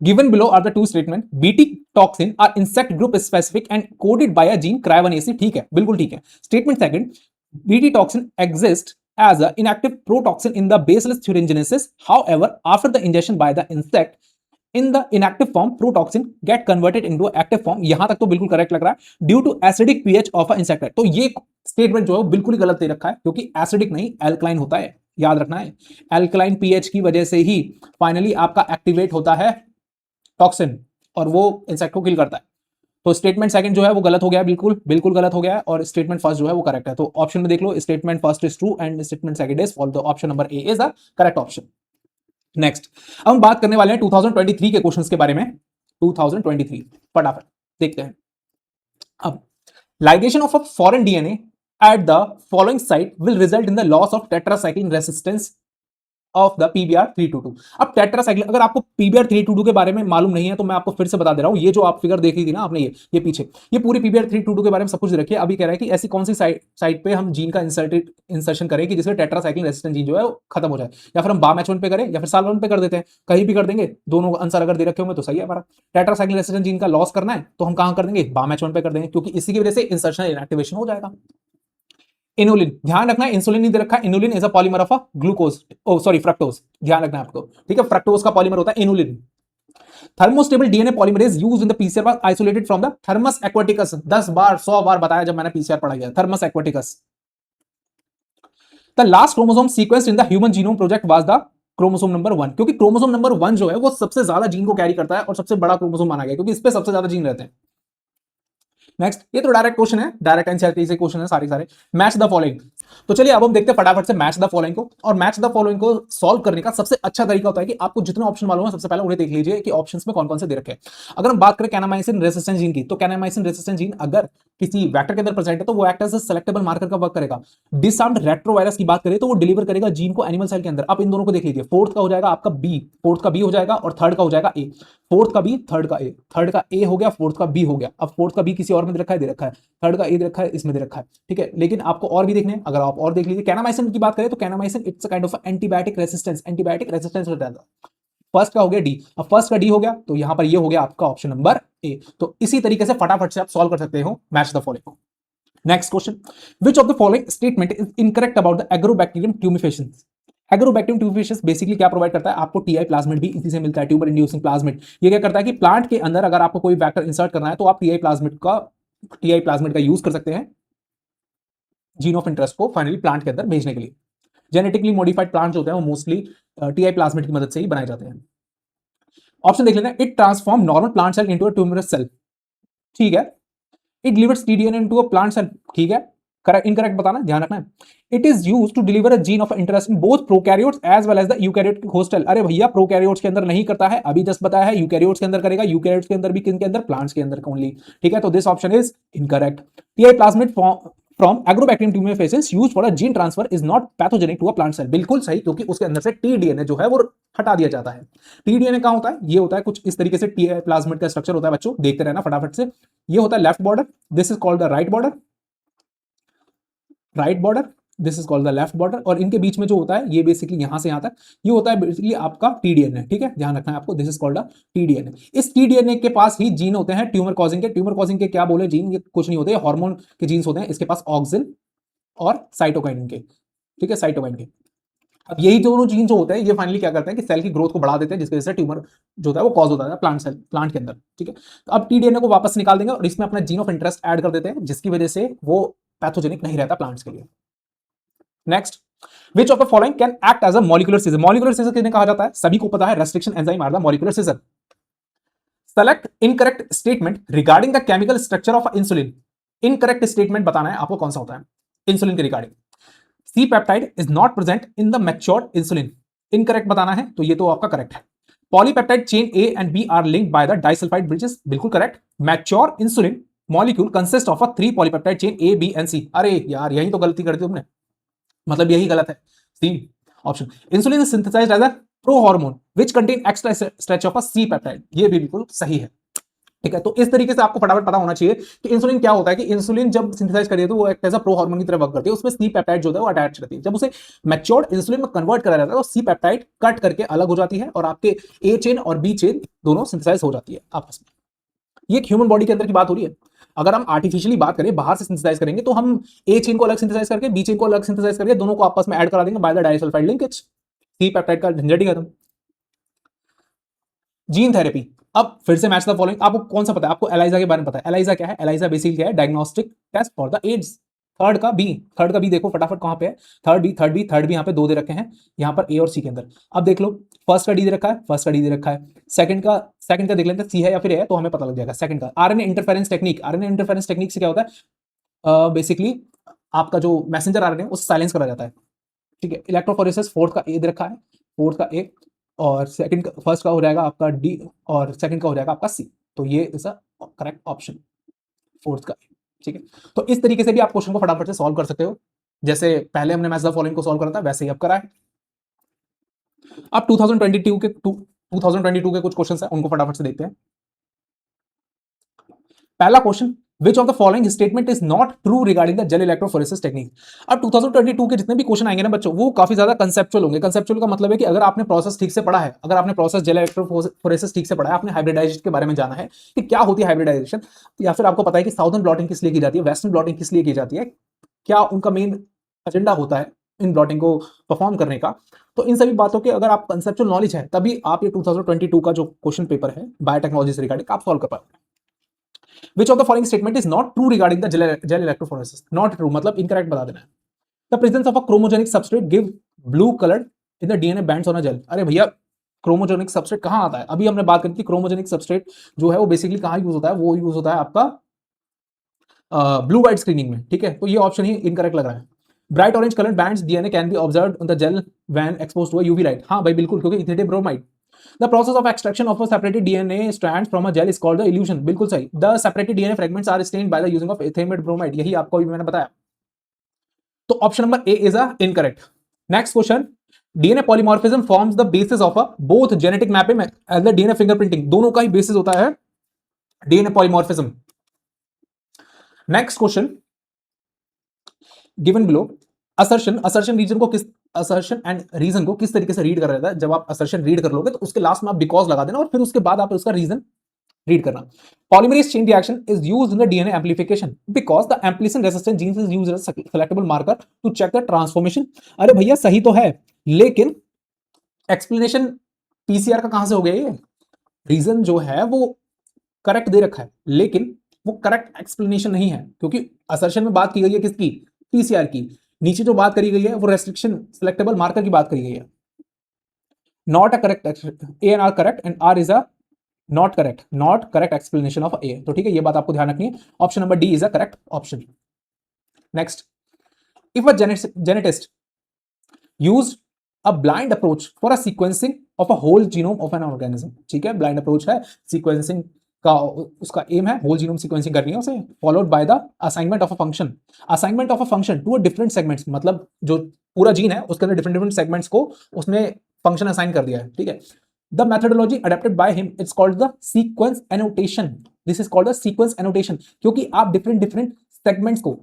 given below are the two statement, BT toxin are insect group specific and coded by a gene cry one AC, ठीक है, बिल्कुल ठीक है। Statement second, BT toxin exist as an inactive protoxin in the baseless thuringiensis, however after the ingestion by the insect in the inactive form protoxin get converted into active form। यहां तक तो बिल्कुल correct लग रहा है, due to acidic pH of a insect. तो ये statement जो है वो बिल्कुल ही गलत दे रखा है, क्योंकि एसिडिक नहीं एल्कलाइन होता है, याद रखना है। एल्कलाइन पीएच की वजह से ही फाइनली आपका एक्टिवेट होता है टॉक्सिन और वो इंसेक्ट को किल करता है। तो स्टेटमेंट सेकंड जो है वो गलत हो गया, बिल्कुल बिल्कुल गलत हो गया है, और स्टेटमेंट फर्स्ट जो है वो करेक्ट है। तो ऑप्शन में देख लो, statement first is true and statement second is false, तो option number A is the correct option. Next, अब हम बात करने वाले हैं 2023 के क्वेश्चंस के बारे में। 2023 फटाफट देखते हैं। अब ligation of a foreign DNA at the following site will result in the loss of tetracycline resistance of the PBR322। अब टेट्रासाइक्लिन, अगर आपको PBR322 के बारे में मालूम नहीं है तो मैं आपको फिर से बता दे रहा हूं, ये जो आप फिगर देख रही थी ना आपने, ये पीछे, ये पूरी PBR322 के बारे में सब कुछ रखिए। अभी कह रहा है कि ऐसी कौन सी साइट पे हम जीन का इंसर्शन करें कि जिससे टेट्रासाइक्लिन रेजिस्टेंट जीन जो है वो खत्म हो जाए, या फिर हम बामेचोन पे करें या फिर साल्वन पे कर देते हैं, कहीं भी कर देंगे, दोनों आंसर अगर दे रखे होंगे तो सही है हमारा। टेट्रासाइक्लिन रेजिस्टेंट जीन का लॉस करना है तो हम कहां कर देंगे, बामेचोन पे कर देंगे, क्योंकि इसी की वजह से इंसर्शन इनएक्टिवेशन हो जाएगा। इनुलिन, ध्यान रखना है, इंसुलिन नहीं दे रखा, inulin is a polymer of a glucose, oh sorry fructose, ध्यान रखना है आपको, ठीक है, फ्रक्टोज का पॉलीमर होता है inulin. Thermostable DNA polymerase used in the PCR was isolated from the thermos aquaticus. 10 बार 100 बार बताया जब मैंने पीसीआर पढ़ा गया, thermos aquaticus. The last chromosome sequenced in the human genome project was the chromosome number 1, क्योंकि chromosome number 1 जो है वो सबसे ज्यादा जीन को कैरी करता है और सबसे बड़ा क्रोमोसोम माना गया, क्योंकि इस पे सबसे ज्यादा जीन रहते हैं। नेक्स्ट, ये तो डायरेक्ट क्वेश्चन है, डायरेक्ट एनसीईआरटी से क्वेश्चन है सारे। मैच द फॉलोइंग, तो चलिए अब हम देखते हैं फटाफट से मैच द फॉलोइंग को। और मैच द फॉलोइंग को सॉल्व करने का सबसे अच्छा तरीका होता है कि आपको जितने ऑप्शन मालूम है सबसे पहले उन्हें देख लीजिए कि ऑप्शंस में कौन कौन से दे रखे हैं। अगर हम बात करें कैनामाइसिन रेसिस्टेंट जीन की, तो कैनामाइसिन रेसिस्टेंट जीन अगर किसी वेक्टर के अंदर प्रेजेंट है तो वो एक्ट एज सेलेक्टेबल मार्कर का वर्क करेगा। डिसआर्म्ड रेट्रोवायरस की बात करें तो वो डिलीवर करेगा जीन को एनिमल सेल के अंदर। आप इन दोनों को देख लीजिए, फोर्थ का हो जाएगा आपका बी, फोर्थ का बी हो जाएगा और थर्ड का हो जाएगा ए। फोर्थ का बी, थर्ड का ए, थर्ड का ए हो गया, फोर्थ का बी हो गया। अब फोर्थ का बी किसी और में दे रखा है, दे रखा है, थर्ड का ए दे रखा है, इसमें दे रखा है, ठीक है। लेकिन आपको और भी देखने हैं, अगर आप और देख लीजिए कैनामाइसिन की बात करें तो kanamycin it's a kind of antibiotic resistance होता है। फर्स्ट का हो गया डी, अब फर्स्ट का डी हो गया तो यहां पर ये हो गया आपका ऑप्शन नंबर ए। तो इसी तरीके से फटाफट से आप सॉल्व कर सकते हो match the following. Next question, which of the following statement is incorrect about the agrobacterium tumefaciens. Agrobacterium tumefaciens basically क्या प्रोवाइड करता है आपको, टीआई प्लाज्मिड भी इसी से मिलता है, ट्यूबर इंड्यूसिंग प्लाज्मिड। ये क्या करता है कि प्लांट के अंदर अगर आपको कोई वेक्टर इंसर्ट करना है तो आप टीआई प्लाज्मिड का यूज कर सकते हैं जीन ऑफ इंटरेस्ट को फाइनली प्लांट के अंदर भेजने के लिए। जेनेटिकली मॉडिफाइड प्लांट होते हैं वो मोस्टली टीआई प्लाज्मिड की मदद से ही बनाए जाते हैं। ऑप्शन देख लेना, it transform normal plant cell into a tumorous cell, ठीक है। It delivers T DNA into a plant cell, ठीक है। करेक्ट इनकरेक्ट बताना, ध्यान रखना है। It is used to deliver a gene of interest in both prokaryotes as well as the eukaryote host cell. अरे भैया प्रोकैरियोट्स के अंदर नहीं करता है, अभी जस्ट बताया है यूकैरियोट्स के अंदर करेगा, यूकैरियोट्स के अंदर भी किन के अंदर, प्लांट्स के अंदर ओनली, ठीक है। तो this option is incorrect. Ti plasmid from agrobacterium tumefaciens used for a gene transfer is not pathogenic to a plant cell, बिल्कुल सही, क्योंकि उसके अंदर से टीडीएनए जो है वो हटा दिया जाता है। टीडीएनए कहां होता है, ये होता है कुछ इस तरीके से टीआई प्लाज्मिड का स्ट्रक्चर होता है बच्चों, देखते रहना फटाफट से। ये होता है left border, this is called the right border, right border, this is called the left border. और इनके बीच में जो होता है ये बेसिकली यहां से यहां तक ये होता है बेसिकली आपका टीडीएनए, ठीक है, ध्यान रखना है आपको, दिस इज कॉल्ड टीडीएनए। इस टीडीएनए के पास ही जीन होते हैं ट्यूमर कॉजिंग के। ट्यूमर कॉजिंग के क्या बोले जीन, ये कुछ नहीं होते, हार्मोन के जीन्स होते हैं इसके पास, ऑक्सिन और साइटोकाइन के, ठीक है, साइटोकाइन के। अब यही दोनों जीन जो होते हैं ये फाइनली क्या करते हैं कि सेल की ग्रोथ को बढ़ा देते हैं, जिसकी वजह से ट्यूमर जो होता है वो कॉज होता है प्लांट सेल, प्लांट के अंदर, ठीक है। तो अब टीडीएनए को वापस निकाल देंगे और इसमें अपना जीन ऑफ इंटरेस्ट ऐड कर देते हैं, जिसकी वजह से वो पैथोजेनिक नहीं रहता प्लांट्स के लिए। Next, which of the following can act as a molecular scissor. Molecular scissor किन्हें कहा जाता है, सभी को पता है, restriction enzyme are the molecular scissor. Select incorrect statement regarding the chemical structure of insulin. Incorrect statement बताना है आपको कौन सा होता है इंसुलिन के regarding. C peptide is not present in the matured insulin, incorrect बताना है, तो ये तो आपका करेक्ट है। Polypeptide chain A and B are linked by the disulphide bridges, बिल्कुल correct. Mature insulin molecule consist of a 3 polypeptide chain A B and C. अरे यार यही तो गलती कर दी तुमने, मतलब यही गलत है, C option. Insulin is synthesised as a pro hormone which contain extra stretch of a C peptide, ये भी बिल्कुल सही है, ठीक है। तो इस तरीके से आपको फटाफट पता होना चाहिए कि इंसुलिन क्या होता है, कि इंसुलिन जब सिंथेसाइज करिए तो वो एक ऐसा प्रो हार्मोन की तरह वर्क करती है, उसमें सी पेप्टाइड जो है वो अटैच रहती है। जब उसे मैच्योर्ड इंसुलिन में कन्वर्ट करा जाता है तो सी पेप्टाइड कट करके अलग हो जाती है और आपके ए चेन और बी चेन दोनों सिंथेसाइज हो जाती है आपस में। ये ह्यूमन बॉडी के अंदर की बात हो रही है। अगर हम आर्टिफिशियली बात करें, बाहर से सिंथेसाइज करेंगे तो हम ए चेन को अलग सिंथेसाइज करके बी चेन को अलग सिंथेसाइज करके दोनों को आपस में ऐड करा देंगे by the disulphide linkage, C peptide का झंझट ही खत्म। जीन थेरेपी, अब फिर से मैच द फॉलोइंग। आपको कौन सा पता है, आपको एलाइजा के बारे में पता है। एलाइजा क्या है, एलाइजा बेसिकली क्या है, diagnostic test for the AIDS. Third का बी, थर्ड का बी देखो फटाफट कहां पे है, third B, third B, third B, यहां पे दो दे रखे हैं, यहां पर ए और सी के अंदर। अब देख लो, फर्स्ट का डी दे रखा है, फर्स्ट का डी दे रखा है, सेकंड का देख लेते हैं सी है या फिर ए है, तो हमें पता लग जाएगा सेकंड का। RNA interference technique, RNA interference technique से क्या होता है, बेसिकली आपका जो मैसेंजर आरएनए उसे साइलेंस करा जाता है, ठीक है। इलेक्ट्रोफोरेसिस फोर्थ का ए दे रखा है, फोर्थ का ए, और सेकंड का, फर्स्ट का हो जाएगा आपका डी और सेकंड का हो जाएगा आपका सी। तो ये is a correct option, fourth का, ठीक है। तो इस तरीके से भी आप क्वेश्चन को फटाफट से सॉल्व कर सकते हो, जैसे पहले हमने मैच द फॉलोइंग को सॉल्व करा था वैसे ही अब करा है। अब 2022 के कुछ क्वेश्चन है उनको फटाफट से देखते हैं। पहला question, which of the following statement is not true regarding the gel electrophoresis technique. अब 2022 के जितने भी क्वेश्चन आएंगे ना बच्चों, वो काफी ज्यादा कंसेप्चुअल होंगे। कंसेप्चुअल का मतलब है कि अगर आपने प्रोसेस ठीक से पढ़ा है, अगर आपने प्रोसेस जेल इलेक्ट्रोफोरेसिस ठीक से पढ़ा है, आपने हाइब्रिडाइजेशन के बारे में जाना है कि क्या होती है हाइब्रिडाइजेशन, या फिर आपको पता है कि साउदर्न ब्लॉटिंग किस लिए की जाती है, वेस्टर्न ब्लॉटिंग किस लिए की जाती है, क्या उनका मेन एजेंडा होता है इन ब्लॉटिंग को परफॉर्म करने का, तो इन सभी बातों के अगर आप कंसेप्चुअल नॉलेज है तभी आप ये 2022 का जो क्वेश्चन पेपर है बायोटेक्नोलॉजी से रिगार्डिंग आप सॉल्व कर पाओगे। Which of the following statement is not true regarding the gel electrophoresis? Not true मतलब incorrect बता देना है। The presence of a chromogenic substrate give blue colored in the DNA bands on a gel। अरे भैया chromogenic substrate कहां आता है, अभी हमने बात करी थी क्रोमोजेनिक सबस्ट्रेट जो है वो बेसिकली कहां यूज होता है, वो यूज होता है आपका ब्लू वाइट स्क्रीनिंग में, ठीक है। तो ये ऑप्शन ही इनकरेक्ट लग रहा है। Bright orange colour bands DNA can be observe in the gel when exposed to UV light. हाँ भाई बिल्कुल, क्योंकि ethidium bromide. The process of extraction of a separated DNA strands from a gel is called the elution. बिल्कुल सही। The separated DNA fragments are stained by the using of ethidium bromide. यही आपको अभी मैंने बताया। तो option number A is a incorrect. Next question, DNA polymorphism forms the basis of a both genetic mapping as the DNA fingerprinting. दोनों का ही basis होता है DNA polymorphism. Next question, given below assertion reason को किस assertion and reason को किस तरीके से रीड कर रहा था। जब आप असर्शन रीड कर लोगे तो उसके लास्ट में आप बिकॉज लगा देना और फिर उसके बाद आप उसका रीजन रीड करना। Polymerase chain reaction is used in the DNA amplification because the ampicillin resistant genes is used as selectable marker to check the transformation. अरे भैया सही तो है, लेकिन एक्सप्लेनेशन पीसीआर का कहां से हो गया ये? रीजन जो है वो करेक्ट दे रखा है, लेकिन वो करेक्ट एक्सप्लेनेशन नहीं है, क्योंकि असर्शन में बात की गई है किसकी? पीसीआर की। नीचे जो बात करी गई है वो रेस्ट्रिक्शन सिलेक्टेबल मार्कर की बात करी गई है। Not a correct, A and R correct and R is a not correct explanation of A. तो ठीक है, ये बात आपको ध्यान रखनी है। Option number D is a correct option. Next, if a geneticist used a blind approach for a sequencing of a whole genome of an organism. ठीक है, ब्लाइंड अप्रोच है, सीक्वेंसिंग का उसका एम है होल जीनोम सीक्वेंसिंग करनी है उसे, followed by the assignment of a function. Assignment of a function to a different segments, मतलब जो पूरा जीन है उसके अंदर डिफरेंट डिफरेंट सेगमेंट्स को उसने फंक्शन असाइन कर दिया है। ठीक है, the methodology adapted by him it's called the sequence annotation. This is called the sequence annotation, क्योंकि आप डिफरेंट डिफरेंट सेगमेंट्स को,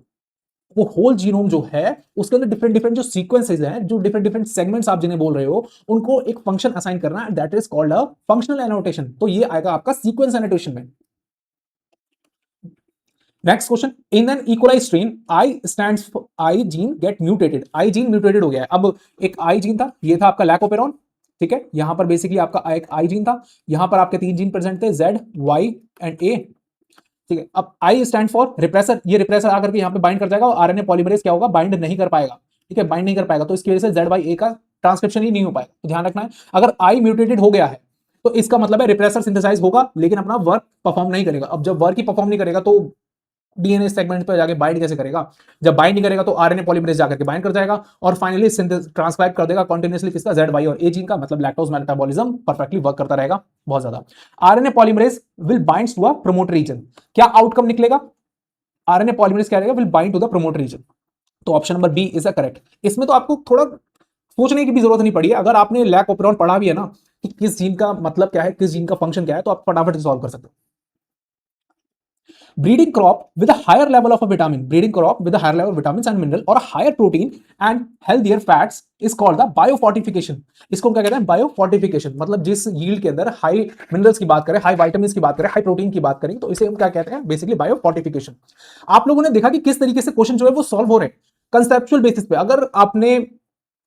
वो होल जीनोम जो है उसके अंदर डिफरेंट डिफरेंट जो सीक्वेंसेस हैं, जो डिफरेंट डिफरेंट सेगमेंट्स आप जिन्हें बोल रहे हो, उनको एक फंक्शन असाइन करना है, that is called a functional annotation. तो ये आएगा आपका सीक्वेंस एनोटेशन में। Next question, in an E coli's strain I stands for I gene get mutated. I gene mutated हो गया है। अब एक आई जीन था, ये था आपका लैकोपेरॉन। ठीक है, यहां पर बेसिकली आपका एक आई जीन था, यहां पर आपके तीन जीन प्रेजेंट थे, जेड वाई एंड ए। ठीक है, अब आई स्टैंड फॉर रिप्रेसर। ये रिप्रेसर आकर के यहां पे बाइंड कर जाएगा और आरएनए पॉलीमरेज क्या होगा? बाइंड नहीं कर पाएगा। ठीक है, बाइंड नहीं कर पाएगा, तो इसकी वजह से जेड बाई ए का ट्रांसक्रिप्शन ही नहीं हो पाएगा। तो ध्यान रखना है, अगर आई म्यूटेटेड हो गया है तो इसका मतलब है रिप्रेसर सिंथेसाइज होगा लेकिन अपना वर्क परफॉर्म नहीं करेगा। अब जब वर्क ही परफॉर्म नहीं करेगा तो डीएनए सेगमेंट पर जाके बाइंड कैसे करेगा? जब बाइंड नहीं करेगा तो आरएनए पॉलीमरेज जाकर के बाइंड कर जाएगा और फाइनली ट्रांसक्राइब कर देगा कॉन्टिन्यूसली किसका? जेड वाई और ए जीन का। मतलब लैक्टोज मेटाबॉलिज्म परफेक्टली वर्क करता रहेगा बहुत ज्यादा। RNA polymerase will bind to a promoter region. क्या आउटकम निकलेगा? आरएनए पॉलीमरेज क्या रहेगा? Will bind to the promoter region. तो option number B is a correct. इसमें तो आपको थोड़ा सोचने की भी जरूरत नहीं पड़ी है। अगर आपने लैक ओपेरॉन पढ़ा भी है ना कि किस जीन का मतलब क्या है, किस जीन का फंक्शन क्या है, तो आप फटाफट से सॉल्व कर सकते हो। breeding crop with a higher level of a vitamin, breeding crop with a higher level of vitamins and mineral or a higher protein and healthier fats is called the biofortification। इसको क्या कहते हैं? Biofortification. मतलब जिस yield के अंदर high minerals की बात करें, हाई विटामिन्स की बात करें, हाई प्रोटीन की बात करें, तो इसे हम क्या कहते हैं? Basically biofortification. आप लोगों ने देखा कि किस तरीके से क्वेश्चन जो है वो सॉल्व हो रहे हैं कंसेप्चुअल बेसिस पे। अगर आपने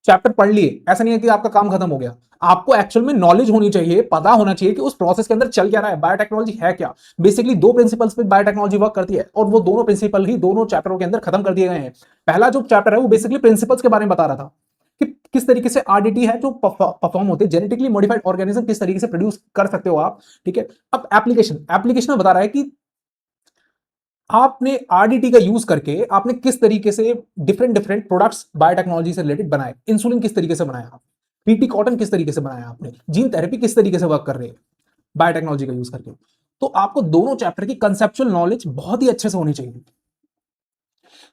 चैप्टर पढ़ लिए, ऐसा नहीं है कि आपका काम खत्म हो गया। आपको एक्चुअल में नॉलेज होनी चाहिए, पता होना चाहिए कि उस प्रोसेस के अंदर चल क्या रहा है, बायोटेक्नोलॉजी है क्या। बेसिकली दो प्रिंसिपल्स पे बायोटेक्नोलॉजी वर्क करती है और वो दोनों प्रिंसिपल ही दोनों चैप्टरों के अंदर खत्म कर दिए गए हैं। पहला जो चैप्टर है वो बेसिकली प्रिंसिपल्स के बारे में बता रहा था कि किस तरीके से आरडीटी है जो परफॉर्म होते हैं, जेनेटिकली मॉडिफाइड ऑर्गेनिज्म किस तरीके से प्रोड्यूस कर सकते हो आप। ठीक है, अब एप्लीकेशन में बता रहा है कि आपने आरडीटी का यूज करके आपने किस तरीके से डिफरेंट डिफरेंट प्रोडक्ट्स बायोटेक्नोलॉजी से रिलेटेड बनाए। इंसुलिन किस तरीके से बनाया, पीटी कॉटन किस तरीके से बनाया आपने, जीन थेरेपी किस तरीके से वर्क कर रहे हैं बायोटेक्नोलॉजी का यूज करके। तो आपको दोनों चैप्टर की कंसेप्चुअल नॉलेज बहुत ही अच्छे से होनी चाहिए।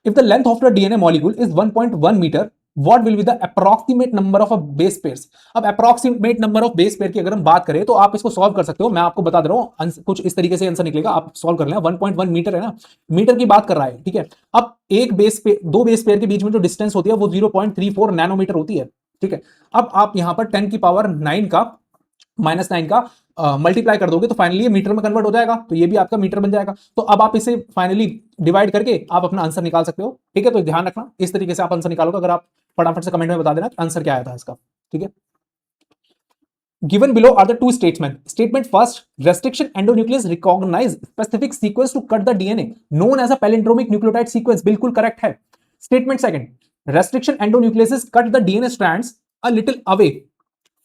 If the length of the DNA molecule is 1.1 metre, what will be the approximate number of base pairs. अब approximate number of base pair की अगर हम बात करें तो आप इसको सॉल्व कर सकते हो। मैं आपको बता दे रहा हूं, कुछ इस तरीके से आंसर निकलेगा, आप सॉल्व कर लेना। 1.1 मीटर है ना, मीटर की बात कर रहा है। ठीक है, अब एक बेस पे दो बेस पेयर के बीच में जो डिस्टेंस होती है वो 0.34 नैनोमीटर होती है। ठीक है, अब आप यहां पर 10 की पावर 9 का -9 का मल्टीप्लाई कर दोगे तो फाइनली ये मीटर में कन्वर्ट हो जाएगा, तो ये भी आपका मीटर बन जाएगा। तो अब आप इसे फाइनली डिवाइड करके आप अपना आंसर निकाल सकते हो। ठीक है, तो ध्यान रखना इस तरीके से आप आंसर निकालोगे। अगर आप फटाफट से कमेंट में बता देना आंसर क्या आया था इसका। ठीक है, given below are the two statement first, restriction endonuclease recognize specific sequence to cut the DNA known as a palindromic nucleotide sequence। बिल्कुल करेक्ट है। Statement second, restriction endonucleases cut the DNA strands a little away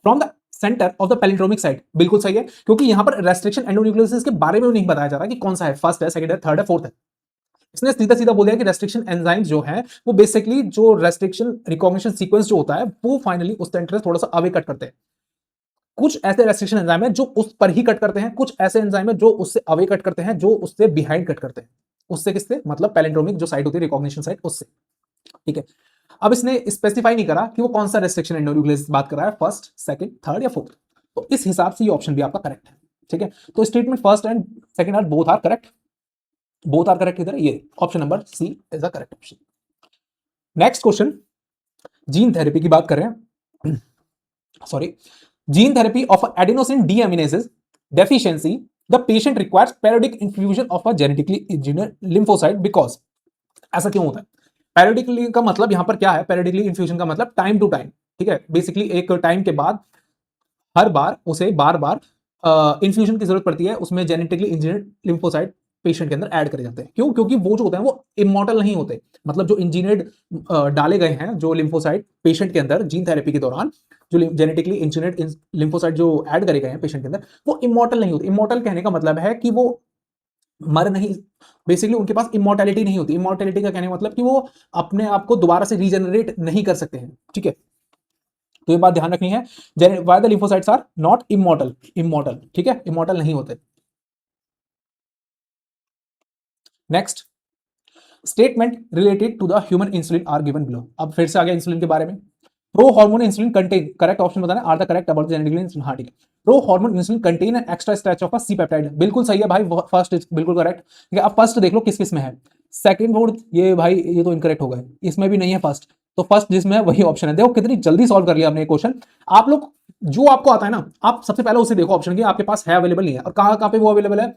from the centre of the palindromic site. बिल्कुल सही है, क्योंकि यहां पर restriction एंडोन्यूक्लियोसिस के बारे में नहीं बताया जा रहा कि कौन सा है, फर्स्ट है, सेकंड है, थर्ड है, फोर्थ है। इसने सीधा सीधा बोल दिया कि रेस्ट्रिक्शन एंजाइम्स जो है वो बेसिकली जो रेस्ट्रिक्शन रिकॉग्निशन सीक्वेंस जो होता है वो फाइनली उस सेंटर से थोड़ा सा अवे कट करते हैं। कुछ ऐसे रेस्ट्रिक्शन एंजाइम है जो उस पर ही कट करते हैं, कुछ ऐसे एंजाइम है जो उससे अवे कट करते हैं, जो उससे बिहाइंड कट करते हैं। उससे किससे, मतलब पैलिंड्रोमिक जो साइट होती है रिकॉग्निशन साइट, उससे। ठीक है, अब इसने स्पेसिफाई नहीं करा कि वो कौन सा रेस्ट्रिक्शन एंडोन्यूक्लियस बात कर रहा है, फर्स्ट, सेकंड, थर्ड या फोर्थ। तो इस हिसाब से ये ऑप्शन भी आपका करेक्ट है। ठीक है, तो statement first and second are both are correct. Both are correct इधर, ये option number C is the correct option. Next question, gene therapy की बात कर रहे हैं। Sorry, gene therapy of adenosine deaminases deficiency, the patient requires periodic infusion of a genetically engineered lymphocyte because, ऐसा क्यों होता है? पेरियोडिकली का मतलब यहां पर क्या है? पेरियोडिकली इन्फ्यूजन का मतलब टाइम टू टाइम। ठीक है, बेसिकली एक टाइम के बाद हर बार उसे बार बार इन्फ्यूजन की जरूरत पड़ती है, उसमें जेनेटिकली इंजीनियर्ड लिम्फोसाइट पेशेंट के अंदर ऐड करे जाते हैं। क्यों? क्योंकि वो जो होते हैं वो इमॉर्टल नहीं होते। मतलब जो इंजीनियर्ड डाले गए हैं जो लिम्फोसाइट पेशेंट के अंदर जीन थेरेपी के दौरान, जो जेनेटिकली इंजीनियर्ड लिम्फोसाइट जो ऐड करे गए हैं पेशेंट के अंदर, वो इमॉर्टल नहीं होते। इमॉर्टल कहने का मतलब है कि वो मर नहीं, बेसिकली उनके पास इमॉर्टैलिटी नहीं होती। इमॉर्टैलिटी का कहने का मतलब कि वो अपने आप को दोबारा से रीजनरेट नहीं कर सकते हैं। ठीक है, तो ये बात ध्यान रखनी है। Why the lymphocytes are not immortal, immortal. ठीक है, इमॉर्टल नहीं होते। Next, statement related to the human insulin are given below. अब फिर से आ गया इंसुलिन के बारे में। Pro hormone insulin contain, correct option बताना, are the correct about genetically insulin. हाँ ठीक है, pro hormone insulin contain an extra stretch of a C peptide, बिल्कुल सही है भाई, फर्स्ट इज बिल्कुल करेक्ट। ठीक है, अब फर्स्ट देख लो किस किस में है, सेकंड फोर्थ ये भाई ये तो इनकरेक्ट हो गए, इसमें भी नहीं है फर्स्ट। तो फर्स्ट जिसमें है वही ऑप्शन है। देखो कितनी जल्दी सॉल्व कर लिया हमने क्वेश्चन। आप लोग जो आपको आता है ना, आप सबसे पहले उसे देखो ऑप्शन की आपके पास है अवेलेबल नहीं है, और कहां कहां पे वो अवेलेबल है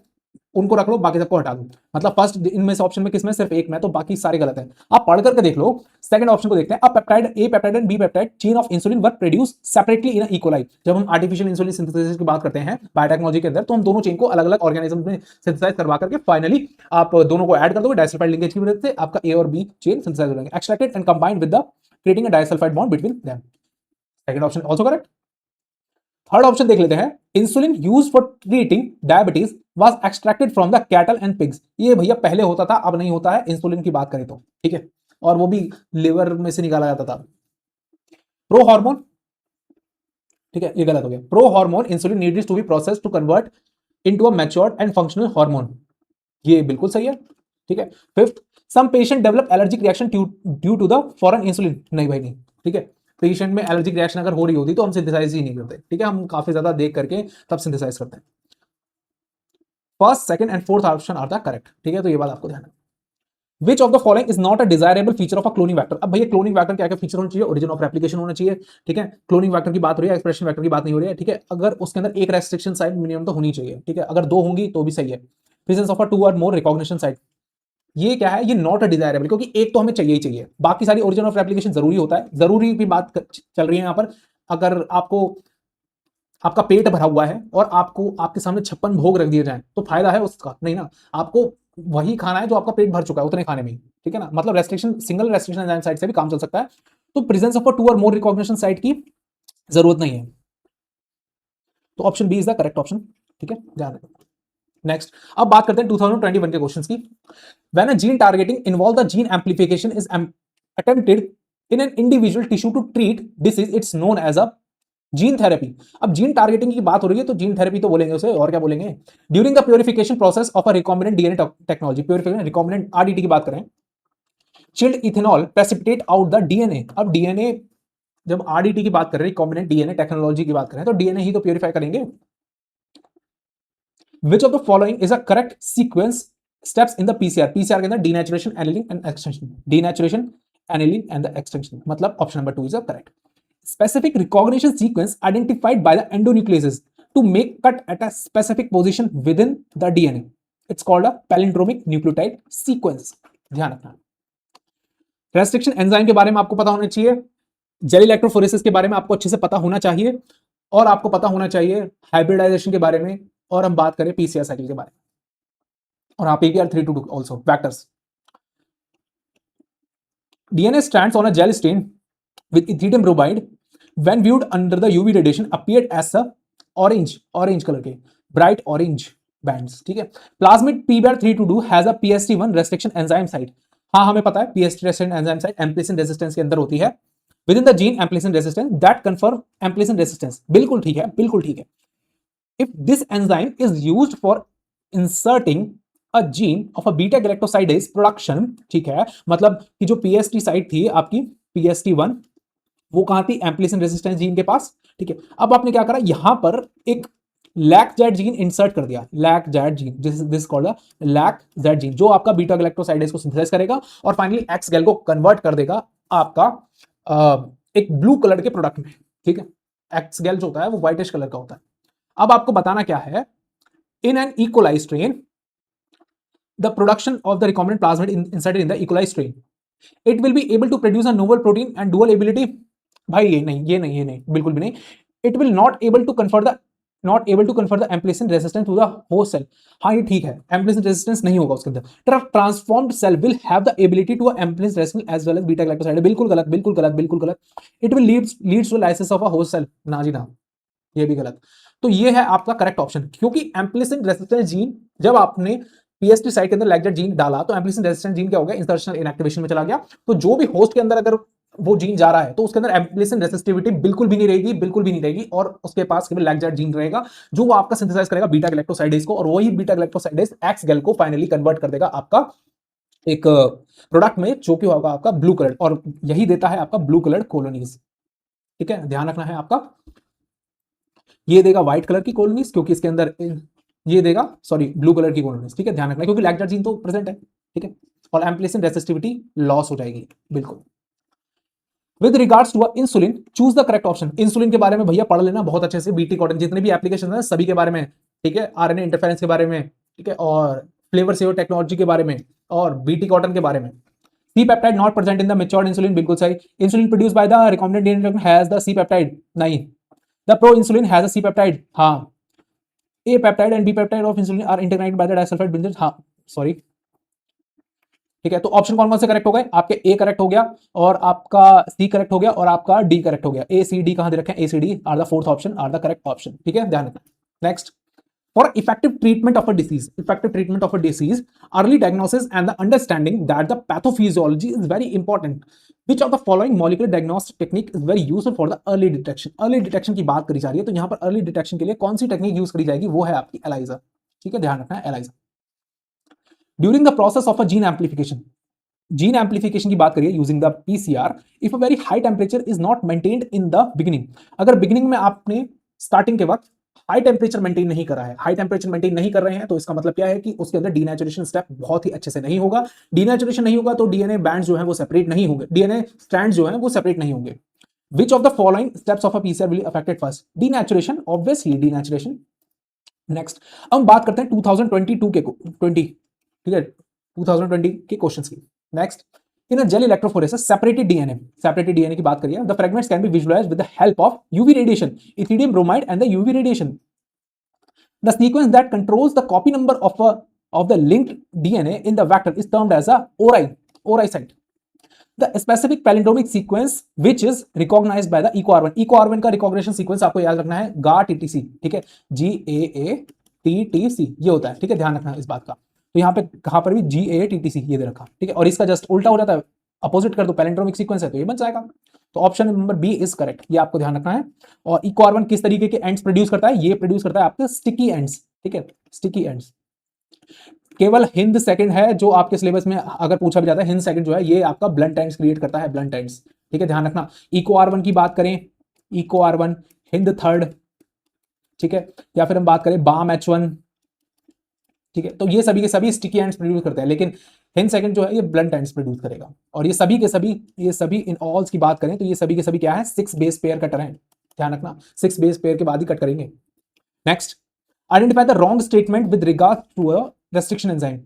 उनको रख लो, बाकी सबको हटा दो। मतलब फर्स्ट इनमें से ऑप्शन में किसमें सिर्फ एक में, तो बाकी सारे गलत हैं। आप पढ़ करके देख लो। सेकंड ऑप्शन को देखते हैं, अब peptide A peptide and B peptide chain of insulin were produce separately in E coli. जब हम आर्टिफिशियल इंसुलिन सिंथेसिस की बात करते हैं बायोटेक्नोलॉजी के अंदर, तो हम दोनों चेन को अलग अलग ऑर्गेनिज्म में सिंथेसाइज करवा करके फाइनली आप दोनों को ऐड कर दोगे डाइसल्फाइड लिंकेज की वजह से, आपका ए और बी चेन सिंथेसाइज हो जाएंगे, extracted and combined with the creating a disulphide bond between them. Second option also correct. Third option देख लेते हैं, insulin used for treating diabetes was extracted from the cattle and pigs. ये भैया पहले होता था, अब नहीं होता है इंसुलिन की बात करें तो। ठीक है, और वो भी लिवर में से निकाला जाता था। प्रो हार्मोन, ठीक है ये गलत हो गया, pro hormone insulin needs to be process to convert into a matured and functional hormone, ये बिल्कुल सही है। ठीक है, fifth, some patient develop allergic reaction due to the foreign insulin, नहीं भाई नहीं। ठीक है, पेशेंट में एलर्जिक रिएक्शन अगर हो रही होती तो हम सिंथेसाइज ही नहीं करते। ठीक है, हम काफी ज्यादा देख करके तब सिंथेसाइज करते हैं। First, second and fourth option are the correct. ठीक है, तो ये बात आपको ध्यान है। Which of the following is not a desirable feature of a cloning vector. अब भैया क्लोनिंग वैक्टर क्या क्या फीचर होना चाहिए? ओरिजिन ऑफ रेप्लिकेशन होना चाहिए। ठीक है, क्लोनिंग वैक्टर की बात हो रही है, एक्सप्रेशन वैक्टर की बात नहीं हो रही है। ठीक है, अगर उसके अंदर एक रेस्ट्रिक्शन साइट मिनिमम तो होनी चाहिए। ठीक है, अगर दो होंगी तो भी सही है। प्रेजेंस ऑफ अ टू और मोर रिकॉग्निशन साइट, ये क्या है? ये नॉट अ डिजायरेबल, क्योंकि एक तो हमें चाहिए ही चाहिए, बाकी सारी ओरिजिन ऑफ रेप्लिकेशन जरूरी होता है। जरूरी की बात चल रही है यहां पर। अगर आपको आपका पेट भरा हुआ है और आपको आपके सामने 56 भोग रख दिए जाए तो फायदा है उसका? नहीं ना, आपको वही खाना है जो आपका पेट भर चुका है उतने खाने में ही। ठीक है ना, मतलब restriction, single restriction enzyme site से भी काम चल सकता है। तो प्रेजेंस ऑफ टू और मोर रिकॉग्निशन साइट की जरूरत नहीं है, तो option B is the correct option. ठीक है, ध्यान रखें। नेक्स्ट, अब बात करते हैं 2021 के क्वेश्चंस की। When a gene targeting involve the gene amplification is attempted in an individual tissue to treat disease, it's known as a gene therapy. अब जीन टारगेटिंग की बात हो रही है तो जीन थेरेपी तो बोलेंगे उसे, और क्या बोलेंगे? During the purification process of a recombinant DNA technology, purification recombinant RDT की बात करें, chilled ethanol precipitate out the DNA. अब डीएनए, जब आरडीटी की बात कर रहे हैं, रिकॉम्बिनेंट डीएनए टेक्नोलॉजी की बात करें, तो डीएनए ही तो प्योरीफाई करेंगे। Which of the following is a correct sequence steps in the PCR? PCR के अंदर denaturation, annealing and extension, denaturation, annealing and the extension, मतलब option number 2 is a correct. Specific recognition sequence identified by the endonucleases to make cut at a specific position within the DNA. It's called a palindromic nucleotide sequence. ध्यान रखना। Restriction enzyme के बारे में आपको पता होना चाहिए, जेल इलेक्ट्रोफोरेसिस के बारे में आपको अच्छे से पता होना चाहिए, और आपको पता होना चाहिए हाइब्रिडाइजेशन के बारे में, और हम बात करें पीसीआर साइकिल के बारे में, और हाँ PPR 322 also vectors. DNA strands on a gel stain with ethidium bromide when viewed under the UV radiation appeared as a orange color के, bright orange, बैंड्स, ठीक है। Plasmid PBR322 has a PST1 restriction enzyme site. हाँ हमें पता है PST restriction enzyme site ampicillin resistance के अंदर होती है within the gene ampicillin resistance that confer ampicillin resistance. बिल्कुल ठीक है, बिल्कुल ठीक है। If this enzyme is used for inserting a gene of a beta galactosidase production, ठीक है, मतलब कि जो PST साइट थी आपकी PST1 वो कहां थी, एम्प्लिसिन रेजिस्टेंस जीन के पास, ठीक है। अब आपने क्या करा, यहां पर एक लैक-जेड जीन इंसर्ट कर दिया, lack-Z gene, this called a lack-Z gene, जो आपका बीटा गैलेक्टोसाइडेज को सिंथेसाइज करेगा और फाइनली एक्स गैल को कन्वर्ट कर देगा आपका एक ब्लू कलर के प्रोडक्ट में, ठीक है। एक्स गैल जो होता है वो व्हाइटिश कलर का होता है। अब आपको बताना क्या है, in an E coli strain the production of the recombinant plasmid inserted in the E coli strain it will be able to produce a novel protein and dual ability. भाई ये नहीं बिल्कुल भी नहीं। It will not able to confer the ampicillin resistance to the host cell. हाँ ये ठीक है, एम्प्लिसिन रेजिस्टेंस नहीं होगा उसके अंदर। Transformed cell will have the ability to ampicillin resistance as well as beta glycoside. बिल्कुल गलत, बिल्कुल गलत, बिल्कुल गलत। It will leads to lysis of a host cell. ना जी ना, ये भी गलत। तो ये है आपका करेक्ट ऑप्शन, क्योंकि एम्प्लिसिन रेजिस्टेंस जीन जब आपने PST साइट के अंदर लैक्टेट जीन डाला तो एम्प्लिसिन रेजिस्टेंस जीन क्या हो गया, इंसर्शनल इनएक्टिवेशन में चला गया। तो जो भी होस्ट के अंदर अगर वो जीन जा रहा है तो उसके अंदर एम्प्लिसिन रेसिस्टिविटी बिल्कुल भी नहीं रहेगी, बिल्कुल भी नहीं रहेगी, और उसके पास केवल लैक्टेट जीन रहेगा जो वो आपका सिंथेसाइज करेगा बीटा गैलेक्टोसाइडेज को, और वही बीटा गैलेक्टोसाइडेज एक्स गैल को फाइनली कन्वर्ट कर देगा आपका एक प्रोडक्ट में, जो कि होगा आपका ब्लू कलर, और यही देता है आपका ब्लू कलर कॉलोनीज। ठीक है, ध्यान रखना है आपका। ये देगा व्हाइट कलर की कॉलोनीज क्योंकि इसके अंदर ये देगा, सॉरी, ब्लू कलर की कॉलोनीज। ठीक है, ध्यान रखना, क्योंकि लैक्टेट जीन तो प्रेजेंट है। ठीक है, और एम्प्लिसिन रेसिस्टिविटी लॉस हो जाएगी बिल्कुल। With regards to insulin choose the correct option. Insulin के बारे में भैया पढ़ लेना बहुत अच्छे से, बीटी कॉटन जितने भी एप्लीकेशन है सभी के बारे में, ठीक है, RNA इंटरफेरेंस के बारे में, ठीक है, और फ्लेवर सेवर टेक्नोलॉजी के बारे में, और बीटी कॉटन के बारे में। C peptide not present in the matured insulin, बिल्कुल सही। Insulin produce by the recombinant DNA has the C peptide, नहीं। The proinsulin has a C peptide, हाँ। A peptide and B peptide of insulin are integrated by the disulphide benzene, हाँ, sorry. ठीक है, तो option कौन कौन से correct हो गए आपके? ए करेक्ट हो गया, और आपका सी करेक्ट हो गया, और आपका डी करेक्ट हो गया। ए सी डी कहां दे रखे हैं? A C D are the fourth option, are the correct option. ठीक है, ध्यान रखना। Next, for effective treatment of a disease, early diagnosis and the understanding that the pathophysiology is very important. Which of the following molecular diagnostic technique is very useful for the early detection? early detection की बात करी जा रही है, तो यहां पर early detection के लिए कौन सी टेक्निक यूज करी जाएगी? वो है आपकी ELISA। ठीक है, ध्यान रखना है, ELISA। During the process of a gene amplification की बात करिए using the PCR, if a very high temperature is not maintained in the beginning. अगर बिगिनिंग में आपने स्टार्टिंग के वक्त हाई टेम्परेचर मेंटेन नहीं कर रहा है, हाई टेम्परेचर मेंटेन नहीं कर रहे हैं, तो इसका मतलब क्या है कि उसके अंदर डीनेचुरेशन स्टेप बहुत ही अच्छे से नहीं होगा। डीनेचुरेशन नहीं होगा तो DNA बैंड जो है वो सेपरेट नहीं होंगे, DNA स्ट्रैंड जो है वो सेपरेट नहीं होंगे। विच of the following steps of a PCR will affected first? Denaturation, obviously denaturation. Next, हम बात करते हैं 2022 के 20, ठीक है, 2020 के क्वेश्चंस की। Next, in a gel electrophoresis separated DNA की बात करिए। The fragments can be visualised with the help of UV radiation, ethidium bromide and the UV radiation. The sequence that controls the copy number of the linked DNA in the vector is termed as a ori site. The specific palindromic sequence which is recognised by the eco R one का recognition sequence आपको याद रखना है, GATTC। ठीक है, GAATTC ये होता है। ठीक है, ध्यान रखना इस बात का। तो यहाँ पे कहां पर भी GATTC ये दे रखा, ठीक है, और इसका जस्ट उल्टा हो जाता है, अपोजिट कर दो, पैलिंड्रोमिक सीक्वेंस है तो ये बन जाएगा। तो option number B is correct, ये आपको ध्यान रखना है। और इकोआर1 किस तरीके के एंड्स प्रोड्यूस करता है? ये प्रोड्यूस करता है आपके स्टिकी एंड्स। ठीक है, स्टिकी एंड्स। केवल हिंद सेकंड है जो आपके सिलेबस में अगर पूछा भी जाता है, हिंद सेकंड जो है ये आपका ब्लंट एंड्स क्रिएट करता है, ब्लंट एंड्स। ठीक है, ध्यान रखना। इकोआर1 की बात करें, इकोआर1 हिंद थर्ड, ठीक है, या फिर हम बात करें BAM-H1, ठीक है, तो ये सभी के सभी स्टिकी एंड्स प्रोड्यूस करते हैं, लेकिन हिंद सेकंड जो है ये ब्लंट एंड्स प्रोड्यूस करेगा। और ये सभी के सभी, ये सभी इन ऑल्स की बात करें तो ये सभी के सभी क्या है? 6 बेस पेयर कटर हैं, ध्यान रखना, 6 बेस पेयर के बाद ही कट करेंगे। Next, identify the wrong statement with regard to a restriction enzyme.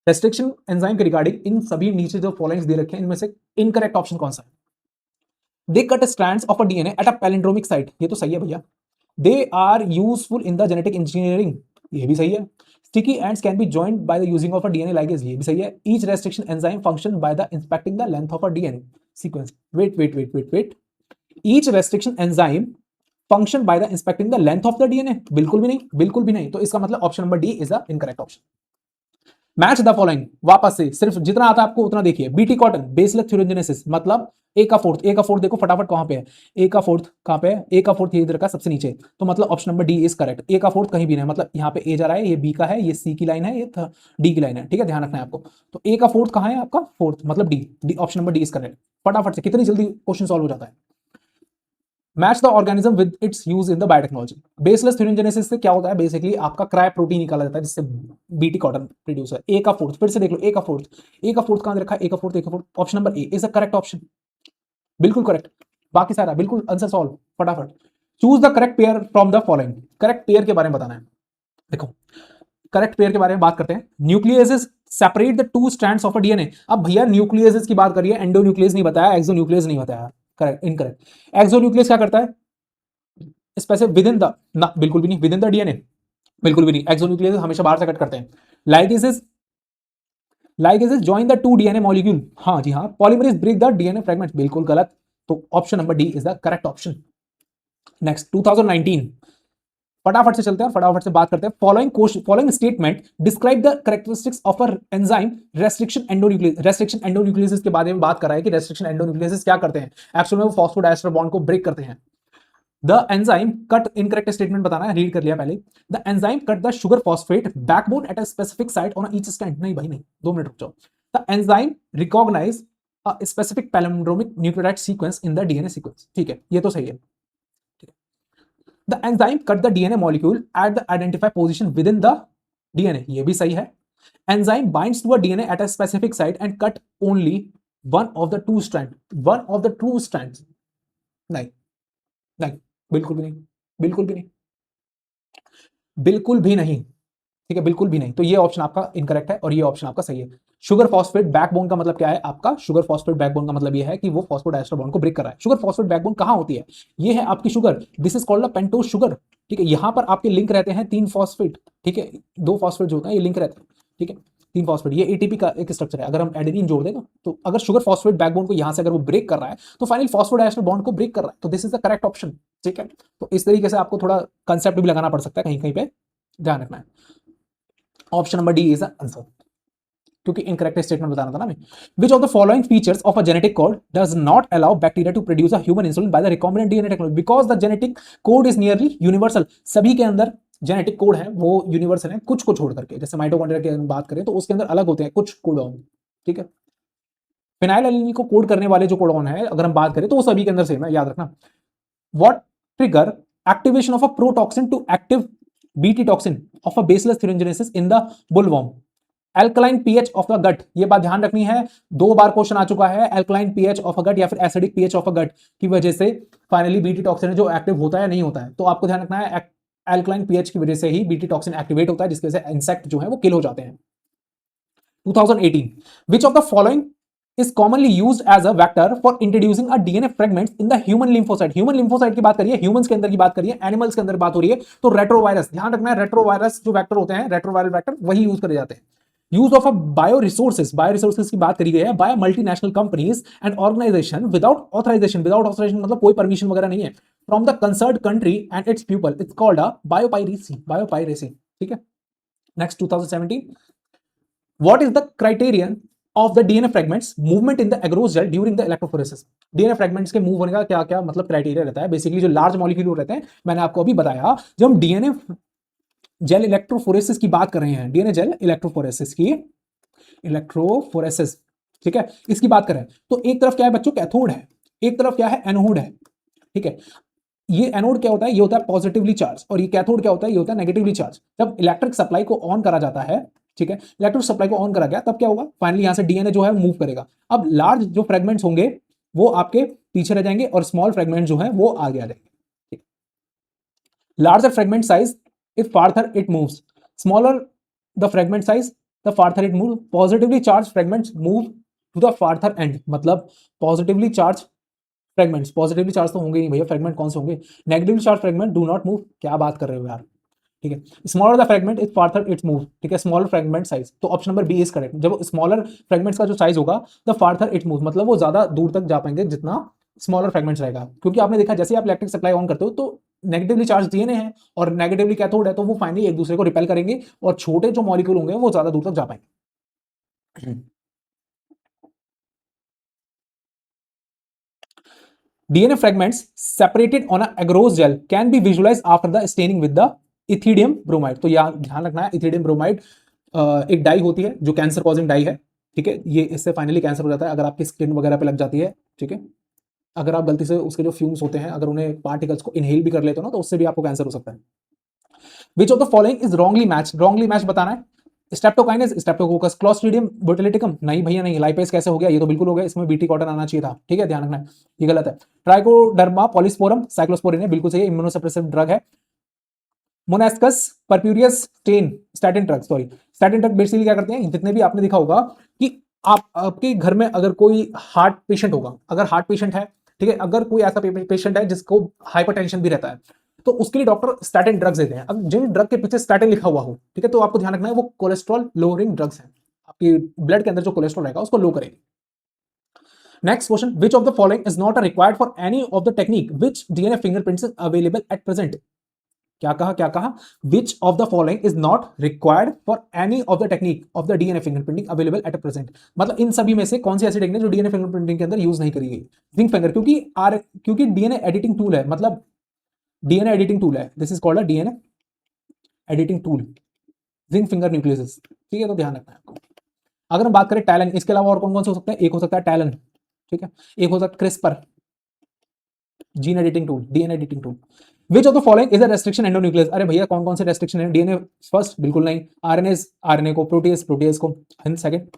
Restriction enzyme के रिगार्डिंग इन सभी नीचे जो फॉलोइंग्स दे रखे हैं इनमें से इनकरेक्ट ऑप्शन कौन सा है? They cut strands of a DNA at a palindromic site, ये तो सही है भैया। They are useful in the genetic engineering, ये भी सही है। Sticky ends can be joined by the using of a DNA ligase, ये भी सही है। Each restriction enzyme function by the inspecting the length of a DNA sequence. Wait, each restriction enzyme function by the inspecting the length of the DNA, बिल्कुल भी नहीं, बिल्कुल भी नहीं। तो इसका मतलब option number D is the incorrect option. Match the following, वापस से सिर्फ जितना आता है आपको उतना देखिए। बीटी कॉटन बेसलेस थ्यूरोजेनेसिस मतलब ए का फोर्थ, ए का फोर्थ देखो फटाफट कहां पे है, ए का फोर्थ कहां पे है, ए का फोर्थ इधर का सबसे नीचे, तो मतलब option number D is correct. A का फोर्थ कहीं भी नहीं, मतलब यहाँ पे ए जा रहा है, ये बी का है, ये सी की लाइन है, ये डी की लाइन है, ठीक है, ध्यान रखना है आपको। तो ए का फोर्थ कहां है आपका, फोर्थ, मतलब D, D option number D is correct. फटाफट से कितनी जल्दी क्वेश्चन सॉल्व हो जाता है। Match the organism with its use in the biotechnology. Bacillus thuringiensis से क्या होता है, बेसिकली आपका क्राय प्रोटीन निकाला जाता है जिससे बीटी कॉटन प्रोड्यूस है। ए का फोर्थ, फिर से देख लो, ए का फोर्थ, ए का फोर्थ कहां रखा है, ए का फोर्थ, ए का fourth, option number A is the correct option, बिल्कुल करेक्ट। बाकी सारा बिल्कुल आंसर सॉल्व फटाफट। Choose the correct pair from the following, correct pair के बारे में बताना है। देखो करेक्ट पेयर के बारे में बात करते हैं। Nucleases separate the two strands of a DNA. अब भैया न्यूक्लियसेस की बात करिए, एंडोन्यूक्लियस नहीं बताया, एक्सोन्यूक्लियस नहीं बताया, करेक्ट, इनकरेक्ट। एक्सोन्यूक्लियस क्या करता है, स्पेसिफिक विद इन द, ना बिल्कुल भी नहीं, विद इन द डीएनए बिल्कुल भी नहीं, एक्सोन्यूक्लियस हमेशा बाहर से कट करते हैं। Ligases, ligases join the two DNA molecule, हाँ जी हाँ। Polymerase break the DNA fragments, बिल्कुल गलत। तो option number D is the correct option. Next 2019, फटाफट से चलते हैं और फटाफट से बात करते हैं। Following statement describe the characteristics of a enzyme restriction endonuclease. Restriction endonuclease के बारे में बात कर रहा है कि रेस्ट्रिक्शन एंडोन्यूक्लियस क्या करते हैं, एक्चुअली में वो फॉस्फोडाइस्टर बॉन्ड को ब्रेक करते हैं। The enzyme cut, incorrect statement बताना है, रीड कर लिया पहले। The enzyme cut the sugar phosphate backbone at a specific site on each strand, नहीं भाई नहीं, 2 मिनट रुक जाओ। The enzyme recognise a specific palindromic nucleotide sequence in the DNA sequence, ठीक है, ये तो सही है। The enzyme cut the DNA molecule at the identified position within the DNA, ये भी सही है। Enzyme binds to a DNA at a specific site and cut only one of the two strands, one of the two strands, नहीं, नहीं, बिल्कुल भी नहीं, बिल्कुल भी नहीं, बिल्कुल भी नहीं, ठीक है, बिल्कुल भी नहीं। तो ये ऑप्शन आपका इनकरेक्ट है और ये ऑप्शन आपका सही है। शुगर फॉस्फेट बैकबोन का मतलब क्या है आपका, शुगर फॉस्फेट बैकबोन का मतलब ये है कि वो फॉस्फोडाइस्टर बॉन्ड को ब्रेक कर रहा है। शुगर फॉस्फेट बैकबोन कहां होती है, ये है आपकी sugar, this is called a pentose sugar, ठीक है। यहां पर आपके लिंक रहते हैं 3 फॉस्फेट, ठीक है, 2 फॉस्फेट जो होता है ये लिंक रहते हैं, ठीक है, 3 फॉस्फेट, ये एटीपी का एक स्ट्रक्चर है। अगर हम एडेनिन जोड़ दें तो अगर शुगर फॉस्फेट बैकबोन को यहां से अगर वो ब्रेक कर रहा है तो फाइनली फॉस्फोडाइस्टर बॉन्ड को ब्रेक कर रहा है, तो this is the correct option, ठीक है। तो इस तरीके से आपको थोड़ा कंसेप्ट भी लगाना पड़ सकता है, कहीं कहीं पे ध्यान रखना है। Option number D is the answer, क्योंकि इनकरेक्ट स्टेटमेंट बताना था ना मैं। Which of the following features of a genetic code does not allow bacteria to produce a human insulin by the recombinant DNA technology, because the genetic code is nearly universal. सभी के अंदर genetic code है वो universal है, कुछ को छोड़ करके, जैसे माइटोकॉन्ड्रिया की बात करें तो उसके अंदर अलग होते हैं कुछ कोडॉन, ठीक है। फिनाइलएलानिन को कोड करने वाले जो कोडॉन है अगर हम बात करें तो वो सभी के अंदर सेम है, याद रखना। What trigger activation of a protoxin to active BT toxin of a bacillus thuringiensis in the bollworm. Alkaline pH of the gut, ये बात ध्यान रखनी है, 2 बार क्वेश्चन आ चुका है। एल्कलाइन पीएच ऑफ अ गट या फिर एसिडिक पीएच ऑफ अ गट की वजह से फाइनली बीटी टॉक्सिन जो एक्टिव होता है नहीं होता है, तो आपको ध्यान रखना है एल्कलाइन पीएच की वजह से ही बीटी टॉक्सिन एक्टिवेट होता है, जिसकी वजह से इंसेक्ट जो है वो किल हो जाते हैं। 2018, which of the following is commonly used as a vector for introducing a DNA fragments in the human lymphocyte। Human lymphocyte की बात करिए, ह्यूमंस के अंदर की बात करिए, एनिमल्स के अंदर बात हो रही है, तो रेट्रोवायरस, ध्यान रखना है, रेट्रोवायरस जो वेक्टर होते हैं, रेट्रोवायरल वेक्टर वही यूज करे जाते हैं। Use of a bio resources की बात करी गई है by multinational companies and organisation without authorisation, without authorisation मतलब कोई परमिशन वगैरह नहीं है, from the concerned country and its people, it's called a biopiracy, biopiracy, ठीक है। Next 2017, what is the criterion of the DNA fragments movement in the agarose gel during the electrophoresis। DNA fragments के move होने का क्या क्या मतलब criteria रहता है, बेसिकली जो लार्ज मॉलिक्यूल रहते हैं, मैंने आपको अभी बताया, जब हम डीएनए जेल इलेक्ट्रोफोरेसिस की बात कर रहे हैं, डीएनए जेल इलेक्ट्रोफोरेसिस की, इलेक्ट्रोफोरेसिस, ठीक है, इसकी बात करें तो एक तरफ क्या है बच्चों, कैथोड है, एक तरफ क्या है, एनोड है, ठीक है। ये एनोड क्या होता है, ये होता है पॉजिटिवली चार्ज, और ये कैथोड क्या होता है, ये होता है नेगेटिवली चार्ज। जब इलेक्ट्रिक सप्लाई को ऑन करा जाता है, ठीक है, इलेक्ट्रिक सप्लाई को ऑन करा गया, तब क्या होगा, फाइनली यहां से डीएनए जो है मूव करेगा। अब लार्ज जो फ्रेगमेंट्स होंगे वो आपके पीछे रह जाएंगे और स्मॉल फ्रेगमेंट जो है वो आगे आ जाएंगे। Larger fragment size if farther it moves, smaller the fragment size the farther it move. Positively charge fragments move to the farther end, मतलब positively charge fragments, positively charge तो होंगे नहीं भैया, फ्रेगमेंट कौन से होंगे, negatively charge fragment do not move, क्या बात कर रहे हो यार, ठीक है। Smaller the fragment is farther its move, ठीक है, स्मॉलर फ्रेगमेंट साइज, तो option number B is correct. जब स्मॉलर फ्रेगमेंट्स का जो साइज होगा द फार्थर इट मूव, मतलब वो ज्यादा दूर तक जा पाएंगे जितना स्मॉलर फ्रेगमेंट्स रहेगा, क्योंकि आपने देखा जैसे आप इलेक्ट्रिक सप्लाई ऑन करते हो तो नेगेटिवली चार्ज डीएनए है और नेगेटिवली कैथोड है, तो वो फाइनली एक दूसरे को रिपेल करेंगे और छोटे जो मॉलिक्यूल होंगे वो ज्यादा दूर तक जा पाएंगे। DNA fragments separated on a agarose gel can be visualized after the staining with the ethidium bromide. तो यहाँ ध्यान रखना है, इथिडियम ब्रोमाइड एक डाई होती है जो कैंसर कॉजिंग डाई है, ठीक है। ये इससे फाइनली कैंसर हो जाता है अगर आपकी स्किन वगैरह पे लग जाती है, ठीक है। अगर आप गलती से उसके जो फ्यूम्स होते हैं अगर उन्हें पार्टिकल्स को इनहेल भी कर लेते हो ना, तो उससे भी आपको कैंसर हो सकता है। Which of the following is wrongly match, wrongly match बताना है। स्ट्रेप्टोकाइनेस, स्ट्रेप्टोकोकस, क्लोस्ट्रीडियम बोtulinum, नहीं भैया नहीं। लाइपेज कैसे हो गया, ये तो बिल्कुल हो गया, इसमें बीटी कॉटन आना चाहिए था, ठीक है, ध्यान रखना है, ये गलत है। ट्राइकोडर्मा पॉलीस्पोरम, साइक्लोस्पोरिन है, बिल्कुल सही है, इम्यूनोसप्रेसिव ड्रग है। Monascus purpureus statin drug, sorry statin drug basically क्या करते हैं, जितने भी आपने देखा होगा कि आपके घर में अगर कोई हार्ट पेशेंट होगा, अगर हार्ट पेशेंट है, ठीक है, अगर कोई ऐसा पेशेंट है जिसको हाइपरटेंशन भी रहता है, तो उसके लिए डॉक्टर स्टैटिन ड्रग्स देते हैं। अब जिन ड्रग के पीछे स्टैटिन लिखा हुआ हो, ठीक है, तो आपको ध्यान रखना है वो कोलेस्ट्रॉल लोअरिंग ड्रग्स हैं, आपकी ब्लड के अंदर जो कोलेस्ट्रॉल रहेगा उसको लो करेगी। Next question, which of the following is not required for any of the technique which DNA fingerprints available at present. क्या कहा, विच of the following is not required for any of the technique of the DNA fingerprinting available at present. मतलब इन सभी में से कौन सी ऐसी technique जो DNA fingerprinting के अंदर यूज नहीं करी गई। जिंक फिंगर, क्योंकि डीएनए एडिटिंग टूल है, मतलब डीएनए एडिटिंग टूल है, this is called a DNA editing tool, zinc finger nucleus, ठीक है, तो ध्यान रखना है आपको। अगर हम बात करें टैलन, इसके अलावा और कौन कौन से हो सकते हैं, एक हो सकता है टैलन, ठीक है, एक हो सकता है CRISPR, gene editing tool, DNA editing tool. Which of the following is a restriction endonuclease. अरे भैया कौन कौन से रेस्ट्रिक्शन है, डीएनए फर्स्ट बिल्कुल नहीं, आरएनए आरएनए को, प्रोटीएस को, and second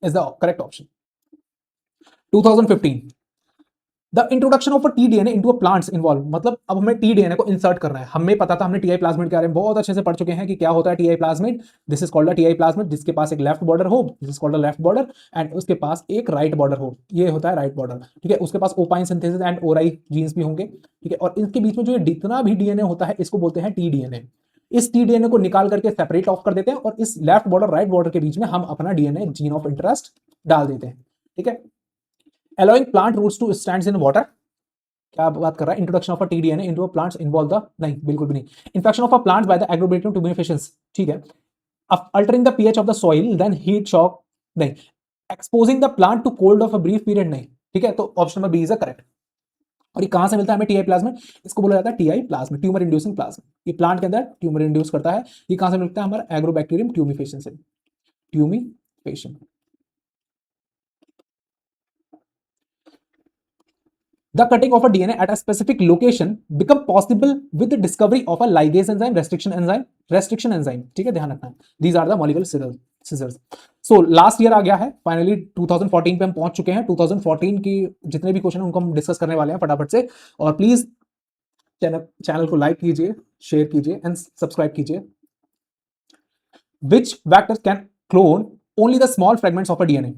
is the correct option. 2015 the introduction of a T DNA into a plants involve, मतलब अब हमें टीडीएनए को इंसर्ट करना है। हमें पता था, हमने टीआई प्लाज्मिड के बारे में बहुत अच्छे से पढ़ चुके हैं कि क्या होता है TI plasmid. This is called a TI plasmid, जिसके पास एक लेफ्ट बॉर्डर हो, this is called a left border, and उसके पास एक राइट बॉर्डर हो, ये होता है राइट बॉर्डर, ठीक है। उसके पास opine synthesis and Orai jeans भी होंगे, ठीक है, और इनके बीच में जो जितना भी डीएनए होता है इसको बोलते हैं टीडीएनए। इस टीडीएनए को निकाल करके सेपरेट ऑफ कर देते हैं और इस लेफ्ट बॉर्डर राइट बॉर्डर के बीच में हम अपना डीएनए, जीन ऑफ इंटरेस्ट, डाल देते हैं, ठीक है। allowing plant roots to stands in water, क्या बात कर रहा है, introduction of a T DNA into a plants involve the, नहीं बिल्कुल भी नहीं। Infection of a plants by the agrobacterium tumefaciens, ठीक है। Altering the pH of the soil then heat shock, नहीं। Exposing the plant to cold of a brief period, नहीं, ठीक है, तो option number B is the correct. और ये कहां से मिलता है हमें टीआई प्लाज्मिड, इसको बोला जाता है TI plasmid, tumour inducing plasmid. ये प्लांट के अंदर ट्यूमर इंड्यूस करता है। ये कहां से मिलता है, हमारा एग्रोबैक्टीरियम ट्यूबिफिकेशन से, ट्यूमिफिकेशन। The cutting of a DNA at a specific location become possible with the discovery of a ligase enzyme, restriction enzyme, ठीक है, ध्यान रखना है। These are the molecular scissors. So last year आ गया है, फाइनली 2014 पे हम पहुंच चुके हैं। 2014 की जितने भी क्वेश्चन उनको हम डिस्कस करने वाले हैं फटाफट से, और प्लीज चैनल को लाइक कीजिए, शेयर कीजिए एंड सब्सक्राइब कीजिए। Which vectors can clone only the small fragments of a DNA?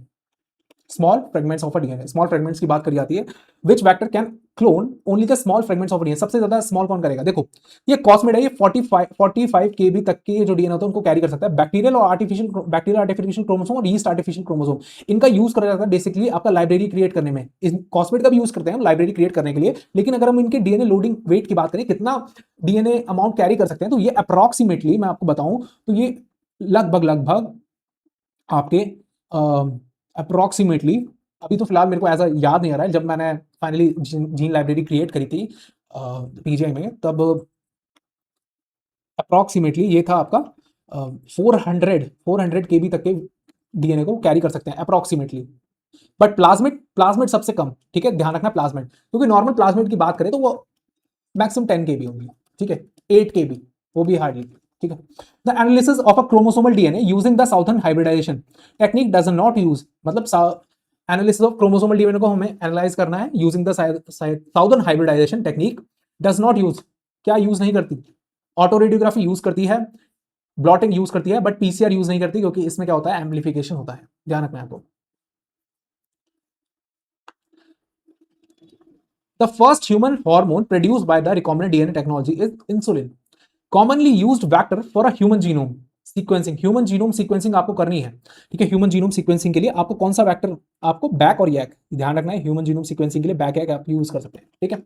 Small fragments of a DNA, small fragments की बात करी जाती है। Which vector can clone only the small fragments of DNA, सबसे ज्यादा small कौन करेगा, देखो ये कॉस्मिड है, ये 45 केबी तक के जो डीएनए होता है उनको कैरी कर सकता है। बैक्टीरियल और आर्टिफिशियल क्रोमोसोम और यीस्ट आर्टिफिशियल क्रोमोसोम, इनका यूज करा जाता है बेसिकली आपका लाइब्रेरी क्रिएट करने में। कॉस्मिड का भी यूज करते हैं हम लाइब्रेरी क्रिएट करने के लिए, लेकिन अगर हम इनके डीएनए लोडिंग वेट की बात करें, कितना डीएनए अमाउंट कैरी कर सकते हैं, तो ये अप्रोक्सीमेटली मैं आपको बताऊं तो ये लगभग आपके अप्रोक्सीमेटली, अभी तो फिलहाल मेरे को ऐसा याद नहीं आ रहा है, जब मैंने फाइनली जीन लाइब्रेरी क्रिएट करी थी पीजीआई में, तब अप्रोक्सीमेटली ये था आपका 400 केबी तक के डीएनए को कैरी कर सकते हैं अप्रोक्सीमेटली। बट प्लाज्मिड सबसे कम, ठीक है, ध्यान रखना प्लाज्मिड, क्योंकि नॉर्मल प्लाज्मिड की बात करें तो वो मैक्सिमम 10 केबी होंगी, ठीक है, 8 केबी, वो भी हार्डली, ठीक है। The analysis of a chromosomal DNA using the southern hybridization technique does not use, मतलब एनालिसिस ऑफ क्रोमोसोमल डीएनए को हमें एनालाइज करना है using the southern hybridization technique, does not use, क्या यूज नहीं करती, ऑटो रेडियोग्राफी यूज करती है, ब्लॉटिंग यूज करती है, बट पीसीआर यूज नहीं करती, क्योंकि इसमें क्या होता है, एम्प्लीफिकेशन होता है, ध्यान रखना है आपको। The first human hormone produced by the recombinant DNA technology is insulin. Commonly used vector for a human genome sequencing. Human genome sequencing आपको करनी है, ठीक है। ह्यूमन जीनोम सीक्वेंसिंग के लिए आपको कौन सा वेक्टर, आपको बैक और यैक ध्यान रखना है। ह्यूमन जीनोम सीक्वेंसिंग के लिए बैक यैक आप यूज कर सकते हैं, ठीक है।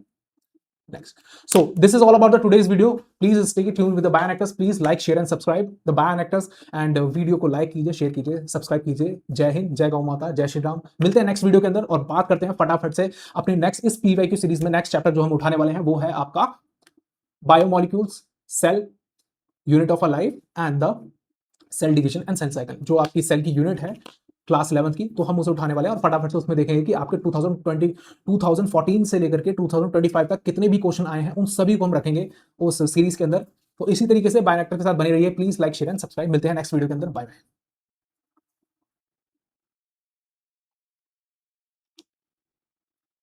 next. So this is all about the today's video. Please stay tuned with the Bioinactors. Please like, share and subscribe the Bioinactors and video को लाइक कीजिए, शेयर कीजिए, सब्सक्राइब कीजिए. जय हिंद, जय गौ माता, जय श्री राम. मिलते हैं नेक्स्ट वीडियो के अंदर और बात करते हैं फटाफट से अपने नेक्स्ट इस PYQ सीरीज में. नेक्स्ट चैप्टर जो हम उठाने वाले हैं वो है आपका biomolecules, cell, unit of a life and the cell division and cell cycle. जो आपकी सेल की यूनिट है क्लास 11 की, तो हम उसे उठाने वाले हैं और फटाफट से उसमें देखेंगे कि आपके 2014 से लेकर के 2025 तक कितने भी क्वेश्चन आए हैं, उन सभी को हम रखेंगे उस सीरीज के अंदर. तो इसी तरीके से बायोरिएक्टर के साथ बने रहिए. Please like, share and subscribe. मिलते हैं नेक्स्ट वीडियो के अंदर. Bye bye.